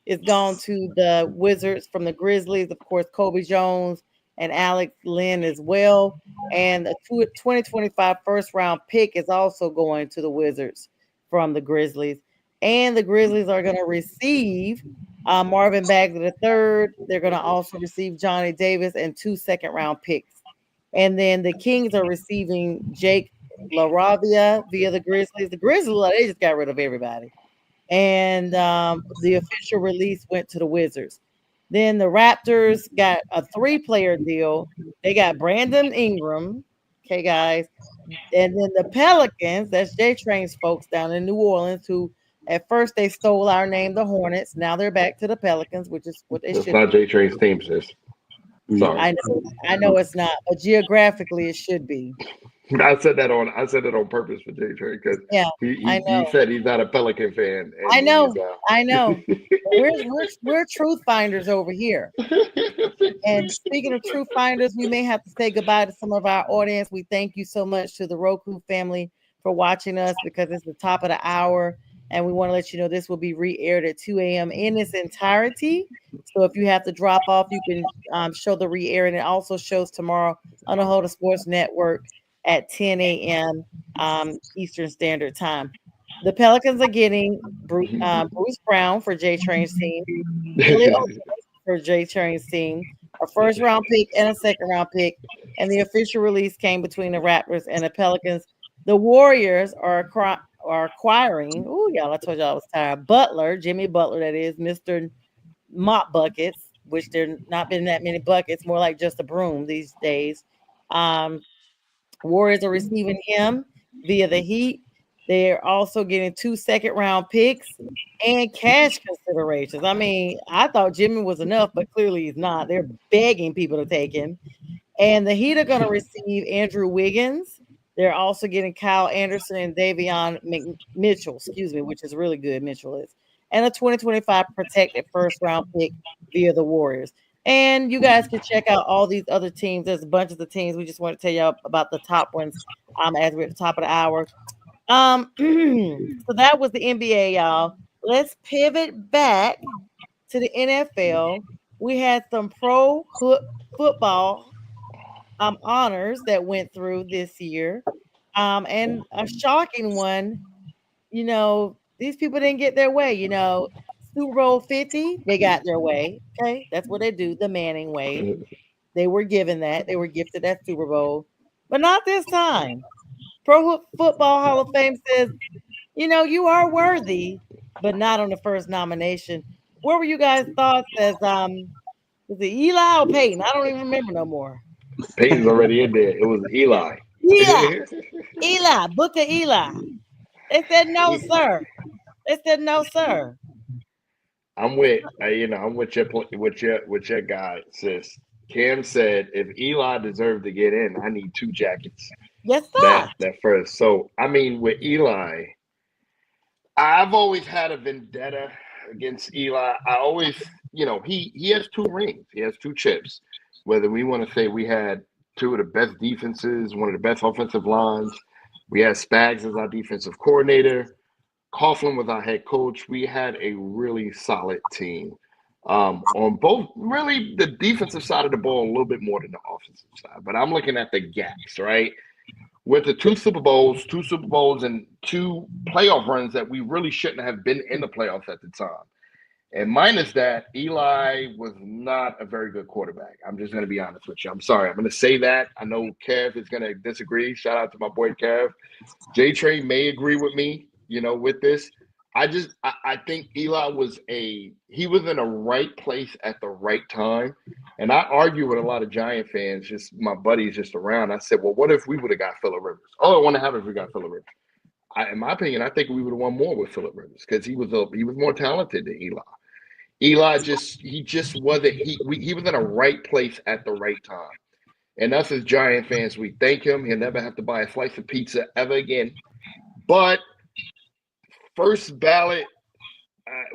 Is gone to the Wizards from the Grizzlies. Of course, Kobe Jones and Alex Lynn as well. And the 2025 first-round pick is also going to the Wizards from the Grizzlies. And the Grizzlies are going to receive Marvin Bagley III. They're going to also receive Johnny Davis and 2 second-round picks. And then the Kings are receiving Jake LaRavia via the Grizzlies. The Grizzlies, they just got rid of everybody. And the official release went to the Wizards. Then the Raptors got a 3-player deal. They got Brandon Ingram. Okay, guys. And then the Pelicans, that's J-Train's folks down in New Orleans, who at first they stole our name, the Hornets. Now they're back to the Pelicans, which is what they should. It's not J-Train's team, sis. Sorry. I know it's not, but geographically it should be. I said that on purpose for J-Train because he said he's not a Pelican fan. I know. We're truth finders over here. And speaking of truth finders, we may have to say goodbye to some of our audience. We thank you so much to the Roku family for watching us because it's the top of the hour. And we want to let you know this will be re-aired at 2 a.m. in its entirety. So if you have to drop off, you can show the re-air. And it also shows tomorrow on the Host Sports Network at 10 a.m. Eastern Standard Time. The Pelicans are getting Bruce Brown for J-Train's team, Billy for for J-Train's team, a first round pick and a second round pick. And the official release came between the Raptors and the Pelicans. The Warriors are acquiring, y'all, I told y'all I was tired. Butler, Jimmy Butler, that is, Mr. Mop Buckets, which there not been that many buckets, more like just a broom these days. Warriors are receiving him via the Heat. They're also getting 2 second-round picks and cash considerations. I mean, I thought Jimmy was enough, but clearly he's not. They're begging people to take him. And the Heat are going to receive Andrew Wiggins. They're also getting Kyle Anderson and Davion Mitchell, which is really good, Mitchell is. And a 2025 protected first-round pick via the Warriors. And you guys can check out all these other teams. There's a bunch of the teams. We just want to tell y'all about the top ones as we're at the top of the hour. So that was the NBA, y'all. Let's pivot back to the NFL. We had some pro football honors that went through this year. And a shocking one, these people didn't get their way, Super Bowl 50, they got their way. Okay, that's what they do, the Manning way. They were given that. They were gifted that Super Bowl, but not this time. Pro Football Hall of Fame says, you are worthy, but not on the first nomination. What were you guys' thoughts as was it Eli or Peyton? I don't even remember no more. Peyton's already in there. It was Eli. Eli, Booker Eli. They said no, sir. I'm with your guy, sis. Cam said if Eli deserved to get in, I need 2 jackets. Yes, sir. That first. So I mean, with Eli, I've always had a vendetta against Eli. I always, he has 2 rings. He has 2 chips. Whether we want to say we had 2 of the best defenses, one of the best offensive lines, we had Spags as our defensive coordinator, Coughlin was our head coach. We had a really solid team on both, really the defensive side of the ball a little bit more than the offensive side. But I'm looking at the gaps, right? With the 2 Super Bowls and 2 playoff runs that we really shouldn't have been in the playoffs at the time. And minus that, Eli was not a very good quarterback. I'm just going to be honest with you. I'm sorry. I'm going to say that. I know Kev is going to disagree. Shout out to my boy Kev. J-Train may agree with me, with this. I think Eli was in a right place at the right time. And I argue with a lot of Giant fans, just my buddies just around. I said, well, what if we would have got Phillip Rivers? All I want to have if we got Phillip Rivers. In my opinion, I think we would have won more with Phillip Rivers because he was more talented than Eli. Eli wasn't. He was in a right place at the right time. And us as Giant fans, we thank him. He'll never have to buy a slice of pizza ever again. But first ballot,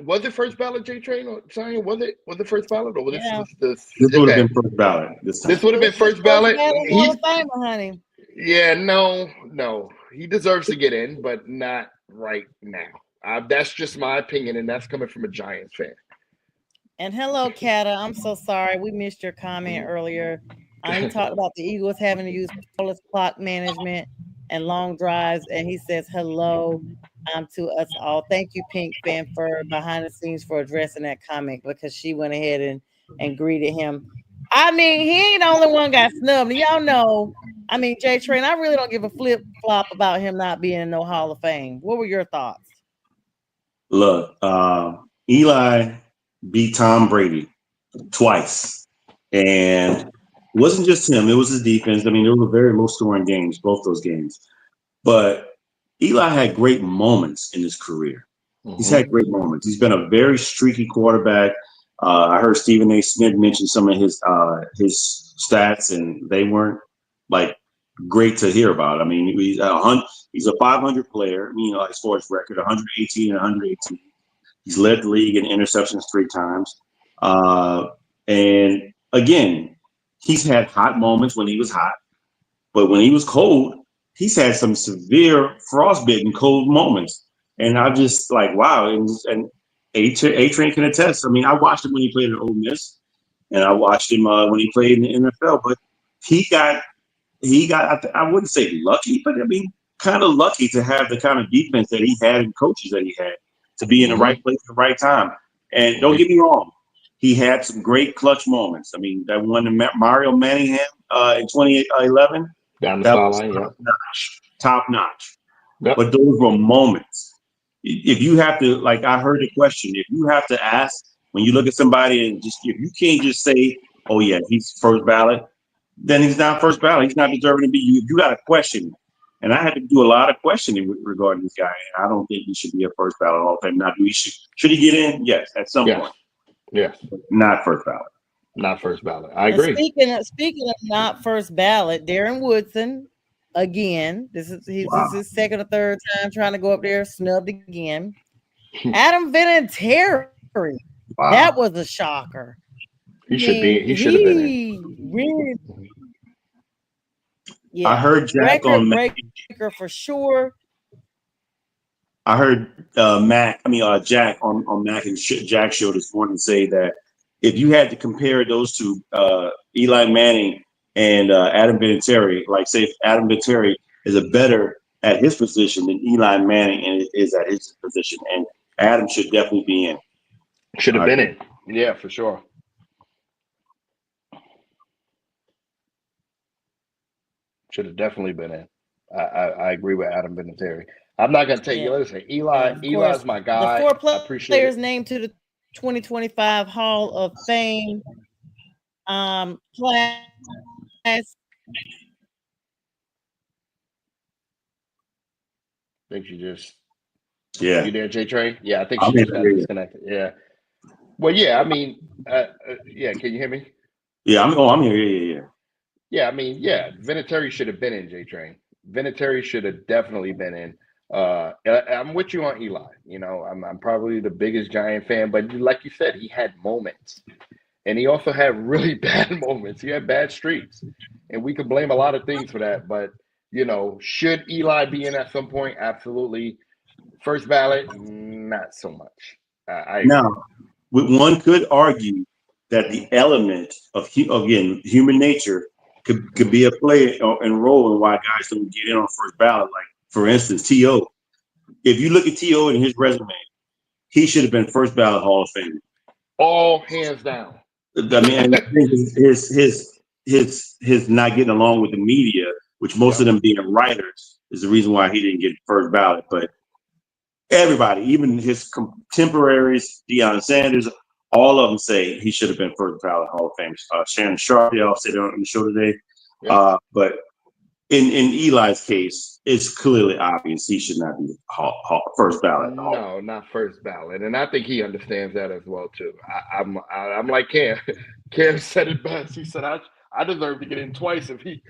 was it first ballot, J-Train or Sonja? Was it first ballot or was this would have been first ballot this time? This would have been first ballot. Hall of Fame, honey. Yeah, no. He deserves to get in, but not right now. That's just my opinion, and that's coming from a Giants fan. And hello, Kata. I'm so sorry. We missed your comment earlier. He talked about the Eagles having to use flawless clock management and long drives. And he says hello to us all. Thank you, Pink Fan, for behind the scenes for addressing that comment because she went ahead and greeted him. I mean, he ain't the only one got snubbed. Y'all know, J-Train, I really don't give a flip-flop about him not being in no Hall of Fame. What were your thoughts? Look, Eli beat Tom Brady twice. And it wasn't just him. It was his defense. They were very low-scoring games, both those games. But Eli had great moments in his career. Mm-hmm. He's had great moments. He's been a very streaky quarterback. I heard Stephen A. Smith mention some of his stats, and they weren't, great to hear about. He's a 500 player, as far as record, 118 and 118. He's led the league in interceptions 3 times. And again, he's had hot moments when he was hot, but when he was cold, he's had some severe frostbitten cold moments. And I'm just like, wow. And A-Train can attest. I watched him when he played at Ole Miss, and I watched him when he played in the NFL. But he got, I wouldn't say lucky, but kind of lucky to have the kind of defense that he had and coaches that he had to be in the right place at the right time. And don't get me wrong, he had some great clutch moments. I mean, that one in Mario Manningham in 2011, Down the that was sideline, top notch. Yep. But those were moments. If you have to, like I heard the question, if you have to ask when you look at somebody and just if you can't just say, "Oh yeah, he's first ballot," then he's not first ballot. He's not deserving to be. You got to question him. And I had to do a lot of questioning regarding this guy. I don't think he should be a first ballot Hall of Fame. Not do he should he get in? Yes, at some point. Yes. But not first ballot. Not first ballot. I agree. Speaking of not first ballot, Darren Woodson, again, this is his second or third time trying to go up there, snubbed again. Adam Vinatieri, that was a shocker. He should have been in. Really, yeah, I heard Jack on Mac for sure. I heard Jack on Mac and Jack show this morning say that if you had to compare those two, Eli Manning and Adam Vinatieri, like say if Adam Vinatieri is a better at his position than Eli Manning is at his position, and Adam should definitely be in. Should have been in. Yeah, for sure. Should have definitely been in. I agree with Adam Vinatieri. I'm not going to take you. Listen, Eli's my guy. The 4 I appreciate players it. named to the 2025 Hall of Fame class. I think you just you there, J-Train? Yeah, I think she just got disconnected. Yeah. Well, yeah, I mean, yeah, can you hear me? Yeah, I'm here. Yeah. Yeah, I mean, yeah, Vinatieri should have been in, J-Train. Vinatieri should have definitely been in. I'm with you on Eli. You know, I'm probably the biggest Giant fan, but like you said, he had moments. And he also had really bad moments. He had bad streaks. And we could blame a lot of things for that. But, you know, should Eli be in at some point? Absolutely. First ballot? Not so much. Now, one could argue that the element of, again, human nature could be a play and role in why guys don't get in on first ballot. Like, for instance, T.O. If you look at T.O. and his resume, he should have been first ballot Hall of Fame. All hands down. I mean, I think his not getting along with the media, which most of them being writers, is the reason why he didn't get first ballot. But everybody, even his contemporaries, Deion Sanders, all of them say he should have been first ballot Hall of Fame. Shannon Sharp, they all said on the show today. Yeah. But in Eli's case, it's clearly obvious he should not be first ballot. No, not first ballot, and I think he understands that as well too. I'm like Cam. Cam said it best. He said, "I deserve to get in twice if he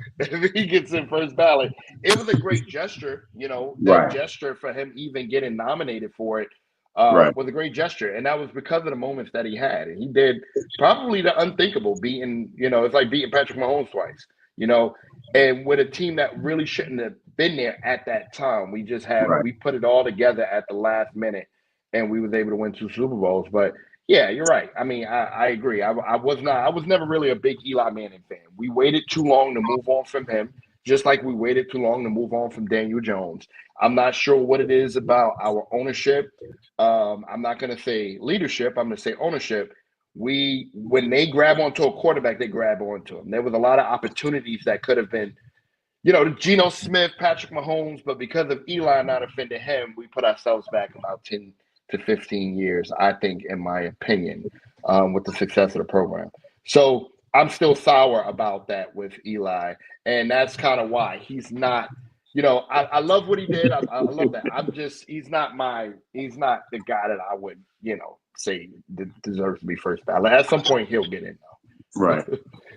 gets in first ballot." It was a great gesture, you know. That gesture for him even getting nominated for it was a great gesture, and that was because of the moments that he had. And he did probably the unthinkable, beating, you know, it's like beating Patrick Mahomes twice, you know. And with a team that really shouldn't have been there at that time, we just had we put it all together at the last minute, and we was able to win 2 Super Bowls. But yeah, you're right. I mean, I agree. I was never really a big Eli Manning fan. We waited too long to move on from him, just like we waited too long to move on from Daniel Jones. I'm not sure what it is about our ownership. I'm not going to say leadership. I'm going to say ownership. When they grab onto a quarterback, they grab onto him. There was a lot of opportunities that could have been, you know, Geno Smith, Patrick Mahomes, but because of Eli not offending him, we put ourselves back about 10 to 15 years, I think, in my opinion, with the success of the program. So I'm still sour about that with Eli, and that's kind of why he's not, you know, I love what he did. I love that. He's not the guy that I would, you know, say deserves to be first ballot. At some point, he'll get in, though. Right.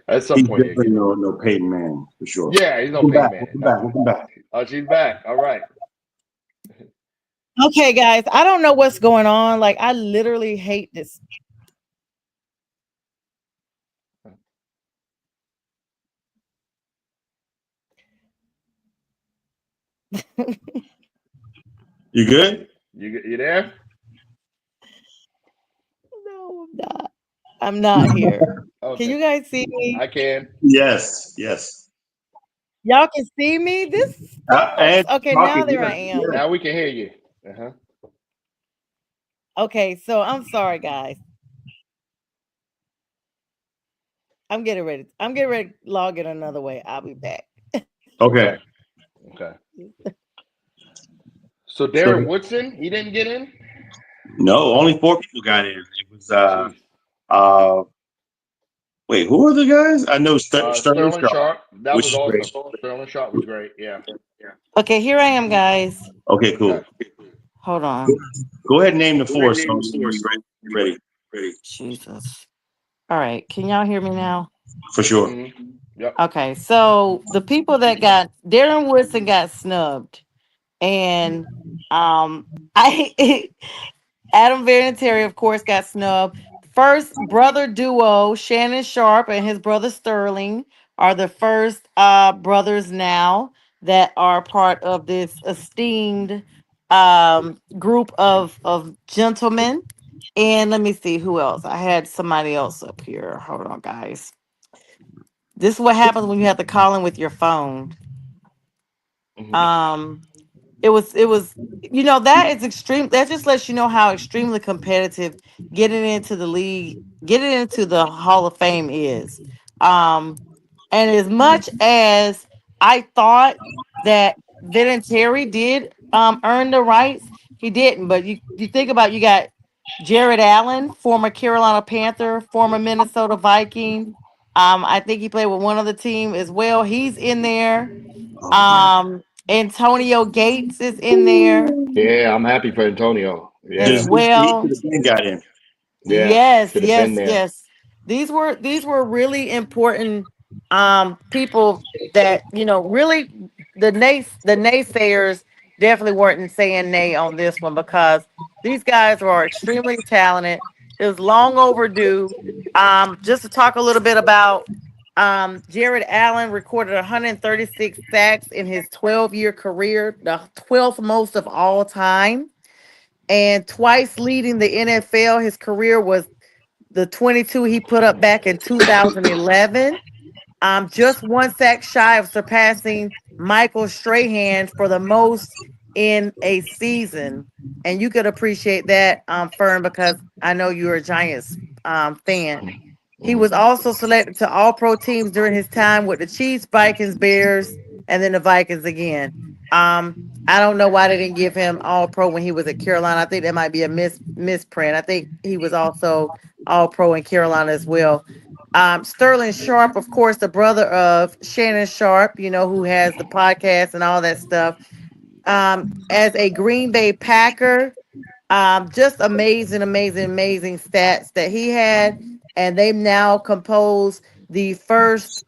At some point, he'll get in. No Peyton Manning, for sure. Yeah, he's no Peyton Manning. Welcome back. Oh, she's back. All right. Okay, guys, I don't know what's going on. Like, I literally hate this. You good? You there? No, I'm not. I'm not here. Okay. Can you guys see me? I can. Yes. Y'all can see me? Okay, now there I am. Yeah. Now we can hear you. Okay, so I'm sorry, guys. I'm getting ready. I'm getting ready to log in another way. I'll be back. Okay. Okay. So So Darren Woodson, he didn't get in. no, only 4 people got in. It was Jeez. wait, who are the guys? I know Sterling Sterling Sharp, Sharp. That which was is great. awesome. Sterling Sharp was great. Yeah. Okay, here I am, guys. Okay, cool. Okay. Hold on. Go ahead and name the 4 so ready. Jesus. All right. Can y'all hear me now? For sure. Mm-hmm. Yep. Okay. So the people that got Darren Woodson got snubbed. And I Adam Vinatieri, of course, got snubbed. First brother duo, Shannon Sharp and his brother Sterling, are the first brothers now that are part of this esteemed group of gentlemen. And let me see who else. I had somebody else up here. Hold on, guys. This is what happens when you have to call in with your phone. Mm-hmm. It was that is extreme. That just lets you know how extremely competitive getting into the league, getting into the Hall of Fame is. um and as much as I thought that Vinatieri did earn the rights, he didn't. But you think about, you got Jared Allen, former Carolina Panther, former Minnesota Viking. I think he played with one other team as well. He's in there. Antonio Gates is in there Yeah, I'm happy for Antonio. as Yeah. He well. could have been got in. Yeah. Yes, Should have been yes, there. yes. These were really important people that, really the naysayers definitely weren't saying nay on this one, because these guys are extremely talented. It was long overdue. Just to talk a little bit about Jared Allen recorded 136 sacks in his 12-year career, the 12th most of all time, and twice leading the NFL. His career was the 22 he put up back in 2011. Just one sack shy of surpassing Michael Strahan for the most in a season. And you could appreciate that, Fern, because I know you're a Giants fan. He Mm-hmm. was also selected to all pro teams during his time with the Chiefs, Vikings, Bears, and then the Vikings again. Um, I don't know why they didn't give him all pro when he was at Carolina. I think that might be a misprint. I think he was also all pro in Carolina as well. Sterling Sharp, of course, the brother of Shannon Sharp, who has the podcast and all that stuff. As a Green Bay Packer, just amazing, amazing, amazing stats that he had. And they've now composed the first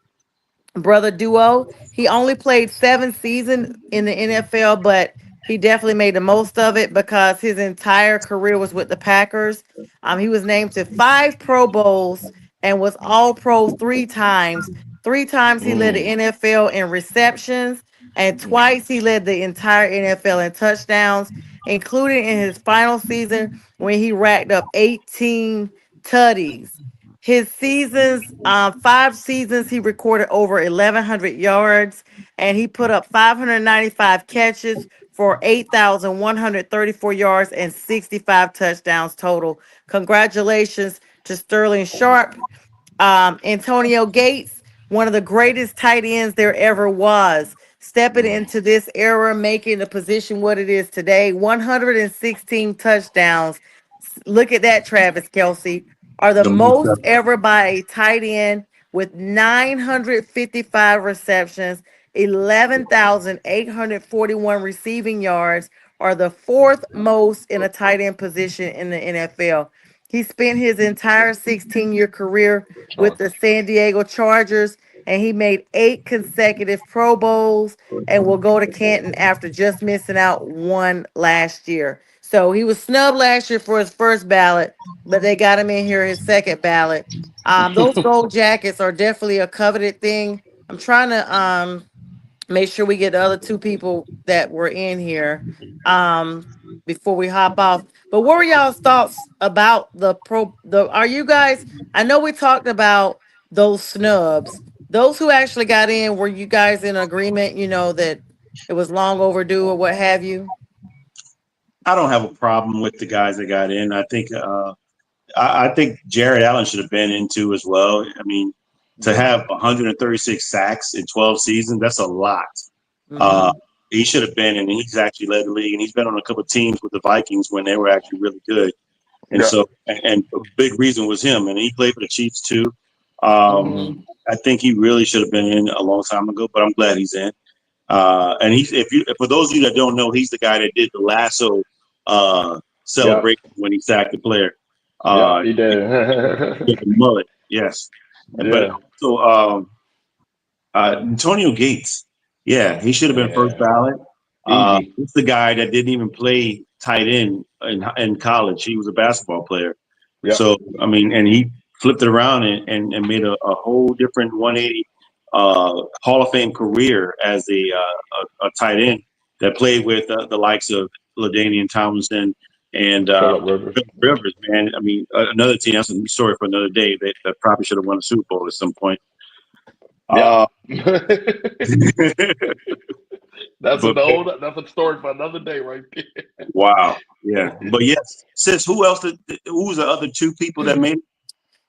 brother duo. He only played 7 seasons in the NFL, but he definitely made the most of it because his entire career was with the Packers. He was named to 5 Pro Bowls and was all pro 3 times. 3 times he led the Mm. NFL in receptions, and twice he led the entire NFL in touchdowns, including in his final season when he racked up 18 tutties. His seasons, 5 seasons, he recorded over 1,100 yards, and he put up 595 catches for 8,134 yards and 65 touchdowns total. Congratulations to Sterling Sharp. Antonio Gates, one of the greatest tight ends there ever was, stepping into this era, making the position what it is today. 116 touchdowns. Look at that, Travis Kelsey. Are the most ever by a tight end with 955 receptions, 11,841 receiving yards, are the fourth most in a tight end position in the NFL. He spent his entire 16-year career with the San Diego Chargers, and he made 8 consecutive Pro Bowls and will go to Canton after just missing out one last year. So he was snubbed last year for his first ballot, but they got him in here his second ballot. Those gold jackets are definitely a coveted thing. I'm trying to make sure we get the other 2 people that were in here before we hop off. But what were y'all's thoughts about are you guys, I know we talked about those snubs. Those who actually got in, were you guys in agreement, that it was long overdue or what have you? I don't have a problem with the guys that got in. I think Jared Allen should have been in too as well. I mean, to have 136 sacks in 12 seasons, that's a lot. He should have been, and he's actually led the league, and he's been on a couple of teams with the Vikings when they were actually really good. And so, and a big reason was him, and he played for the Chiefs too. I think he really should have been in a long time ago, but I'm glad he's in. And he's, for those of you that don't know, he's the guy that did the lasso celebration when he sacked the player. He did. With the mullet, yes. But also Antonio Gates, he should have been first ballot. He's the guy that didn't even play tight end in college. He was a basketball player. So I mean, and he flipped it around and made a whole different 180 Hall of Fame career as a tight end that played with the likes of LaDainian Tomlinson and Phillip Rivers. Man, I mean, another team. That's a story for another day. That probably should have won a Super Bowl at some point. That's a story for another day, right there. Wow. Yeah. But yes, sis, who else? Who was the other two people that made it?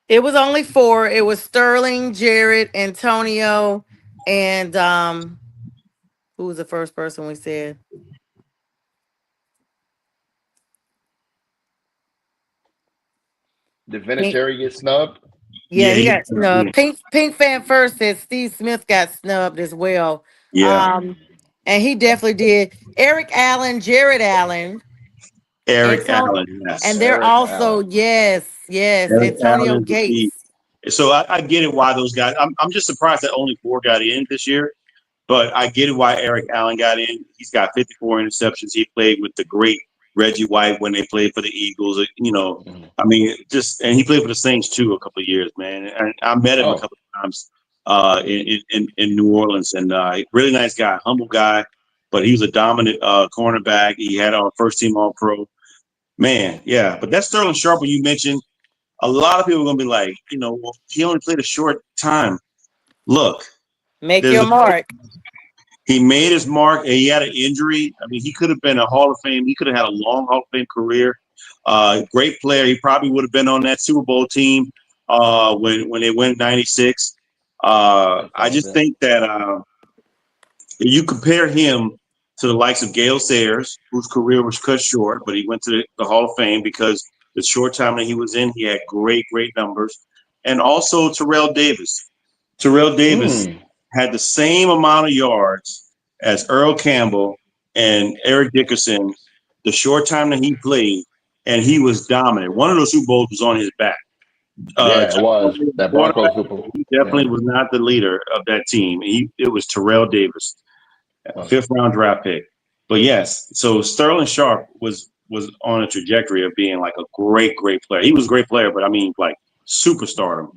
It was only 4. It was Sterling, Jared, Antonio, and who was the first person we said? Did Vinatieri get snubbed? Yeah, he got snubbed. Pink Fan First said Steve Smith got snubbed as well. Yeah. And he definitely did. Eric Allen, Jared Allen. Allen, yes. And they're Eric also, Allen. yes, Antonio Gates. So I get it why those guys, I'm just surprised that only 4 got in this year, but I get it why Eric Allen got in. He's got 54 interceptions. He played with the great Reggie White when they played for the Eagles. You know, I mean, and he played for the Saints too a couple of years, man. And I met him a couple of times in New Orleans, and really nice guy, humble guy, but he was a dominant cornerback. He had our first team All Pro. Man, yeah. But that Sterling Sharp, when you mentioned, a lot of people are going to be like, well, he only played a short time. Look. Make your mark. He made his mark, and he had an injury. I mean, he could have been a Hall of Fame. He could have had a long Hall of Fame career. Great player. He probably would have been on that Super Bowl team when they went 96. I just think that you compare him to the likes of Gale Sayers, whose career was cut short, but he went to the Hall of Fame because the short time that he was in, he had great numbers. And also Terrell Davis. Terrell Davis had the same amount of yards as Earl Campbell and Eric Dickerson the short time that he played, and he was dominant. One of those Super Bowls was on his back. It was. That Broncos Super Bowl. He definitely was not the leader of that team. It was Terrell Davis, 5th round draft pick. But yes, so Sterling Sharp was on a trajectory of being like a great player. He was a great player, but I mean like superstardom,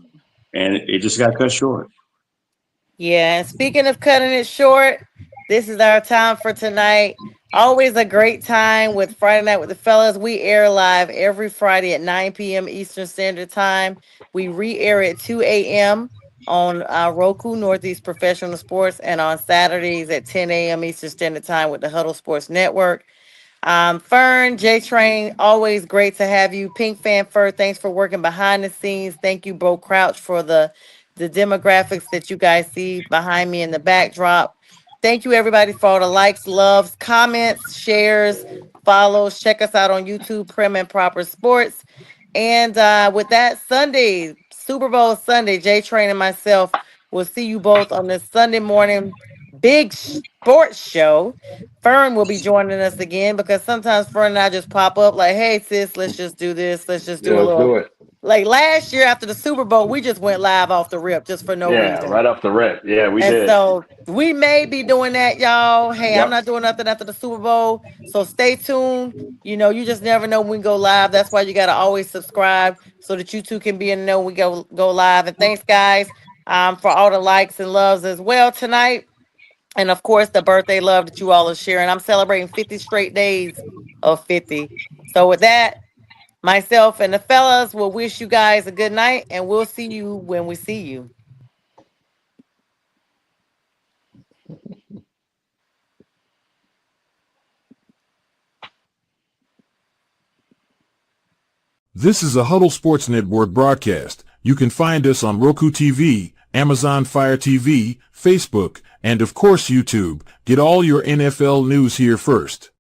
and it just got cut short. Yeah, and speaking of cutting it short, this is our time for tonight. Always a great time with Friday Night with the Fellas. We air live every Friday at 9 p.m. Eastern Standard Time. We re-air at 2 a.m. on Roku Northeast Professional Sports, and on Saturdays at 10 a.m. Eastern Standard Time with the Huddle Sports Network. Fern, J-Train, always great to have you. Pink Fan Fur, thanks for working behind the scenes. Thank you, Bo Crouch, for the demographics that you guys see behind me in the backdrop. Thank you, everybody, for all the likes, loves, comments, shares, follows. Check us out on YouTube, Prim and Proper Sports. And with that, Sunday, Super Bowl Sunday, J-Train and myself will see you both on this Sunday morning big sports show. Fern will be joining us again because sometimes Fern and I just pop up like, hey, sis, let's just do this. Let's just do a little. Do it. Like last year after the Super Bowl, we just went live off the rip just for no reason. Yeah, right off the rip. Yeah, we did. And so we may be doing that, y'all. Hey, I'm not doing nothing after the Super Bowl. So stay tuned. You know, you just never know when we go live. That's why you got to always subscribe so that you too can be in the know when we go live. And thanks, guys, for all the likes and loves as well tonight. And of course, the birthday love that you all are sharing. I'm celebrating 50 straight days of 50. So with that, myself and the fellas will wish you guys a good night, and we'll see you when we see you. This is a Huddle Sports Network broadcast. You can find us on Roku TV, Amazon Fire TV, Facebook, and of course YouTube. Get all your NFL news here first.